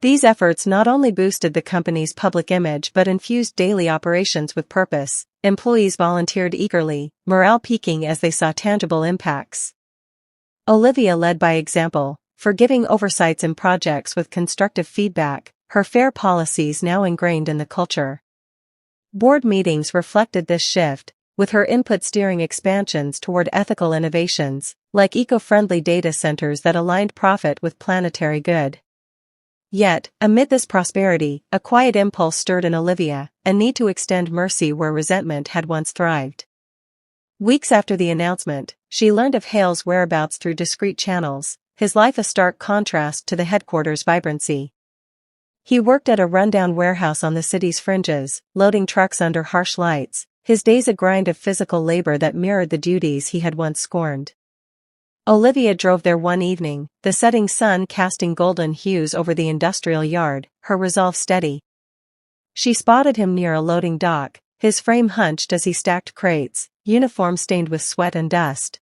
These efforts not only boosted the company's public image but infused daily operations with purpose. Employees volunteered eagerly, morale peaking as they saw tangible impacts. Olivia led by example, forgiving oversights in projects with constructive feedback, her fair policies now ingrained in the culture. Board meetings reflected this shift, with her input steering expansions toward ethical innovations, like eco-friendly data centers that aligned profit with planetary good. Yet, amid this prosperity, a quiet impulse stirred in Olivia, a need to extend mercy where resentment had once thrived. Weeks after the announcement, she learned of Hale's whereabouts through discreet channels, his life a stark contrast to the headquarters' vibrancy. He worked at a rundown warehouse on the city's fringes, loading trucks under harsh lights, his days a grind of physical labor that mirrored the duties he had once scorned. Olivia drove there one evening, the setting sun casting golden hues over the industrial yard, her resolve steady. She spotted him near a loading dock, his frame hunched as he stacked crates, uniform stained with sweat and dust.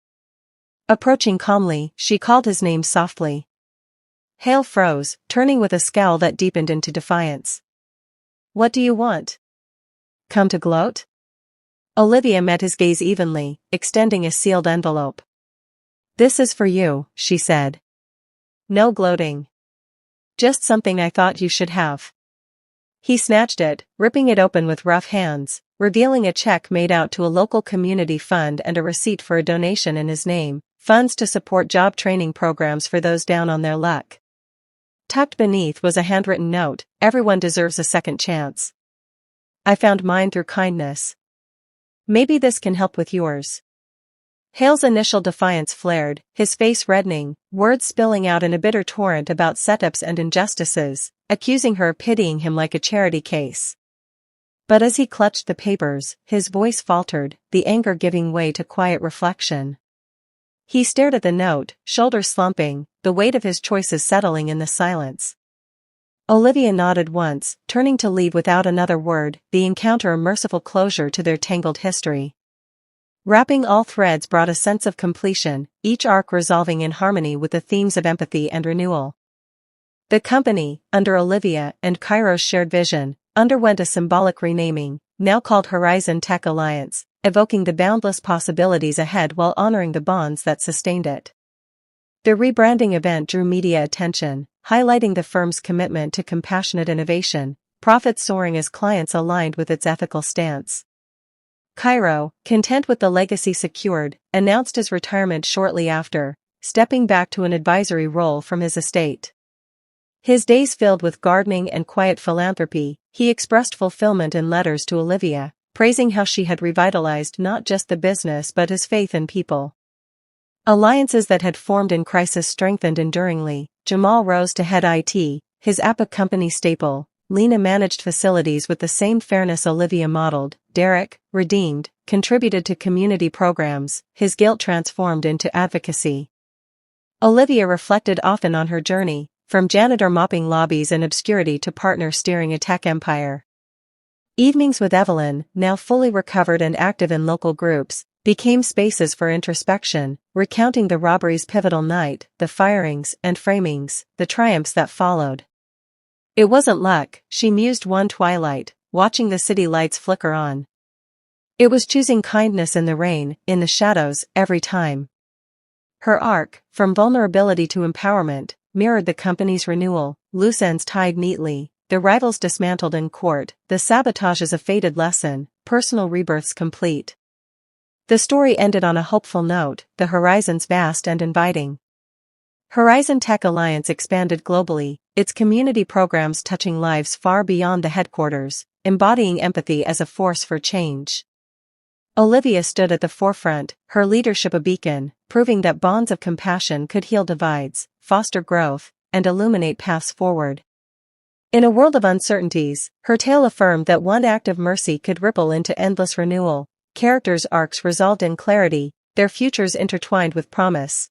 Approaching calmly, she called his name softly. Hale froze, turning with a scowl that deepened into defiance. "What do you want? Come to gloat?" Olivia met his gaze evenly, extending a sealed envelope. "This is for you," she said. "No gloating. Just something I thought you should have." He snatched it, ripping it open with rough hands, revealing a check made out to a local community fund and a receipt for a donation in his name, funds to support job training programs for those down on their luck. Tucked beneath was a handwritten note, "Everyone deserves a second chance. I found mine through kindness. Maybe this can help with yours." Hale's initial defiance flared, his face reddening, words spilling out in a bitter torrent about setups and injustices, accusing her of pitying him like a charity case. But as he clutched the papers, his voice faltered, the anger giving way to quiet reflection. He stared at the note, shoulders slumping, the weight of his choices settling in the silence. Olivia nodded once, turning to leave without another word, the encounter a merciful closure to their tangled history. Wrapping all threads brought a sense of completion, each arc resolving in harmony with the themes of empathy and renewal. The company, under Olivia and Cairo's shared vision, underwent a symbolic renaming, now called Horizon Tech Alliance, evoking the boundless possibilities ahead while honoring the bonds that sustained it. The rebranding event drew media attention, highlighting the firm's commitment to compassionate innovation, profits soaring as clients aligned with its ethical stance. Cairo, content with the legacy secured, announced his retirement shortly after, stepping back to an advisory role from his estate. His days filled with gardening and quiet philanthropy, he expressed fulfillment in letters to Olivia, praising how she had revitalized not just the business but his faith in people. Alliances that had formed in crisis strengthened enduringly. Jamal rose to head IT, his APA company staple. Lena managed facilities with the same fairness Olivia modeled. Derek, redeemed, contributed to community programs, his guilt transformed into advocacy. Olivia reflected often on her journey, from janitor mopping lobbies in obscurity to partner steering a tech empire. Evenings with Evelyn, now fully recovered and active in local groups, became spaces for introspection, recounting the robbery's pivotal night, the firings and framings, the triumphs that followed. It wasn't luck, she mused one twilight, watching the city lights flicker on. It was choosing kindness in the rain, in the shadows, every time. Her arc, from vulnerability to empowerment, mirrored the company's renewal, loose ends tied neatly, the rivals dismantled in court, the sabotages a fated lesson, personal rebirths complete. The story ended on a hopeful note, the horizons vast and inviting. Horizon Tech Alliance expanded globally, its community programs touching lives far beyond the headquarters, embodying empathy as a force for change. Olivia stood at the forefront, her leadership a beacon, proving that bonds of compassion could heal divides, foster growth, and illuminate paths forward. In a world of uncertainties, her tale affirmed that one act of mercy could ripple into endless renewal, characters' arcs resolved in clarity, their futures intertwined with promise.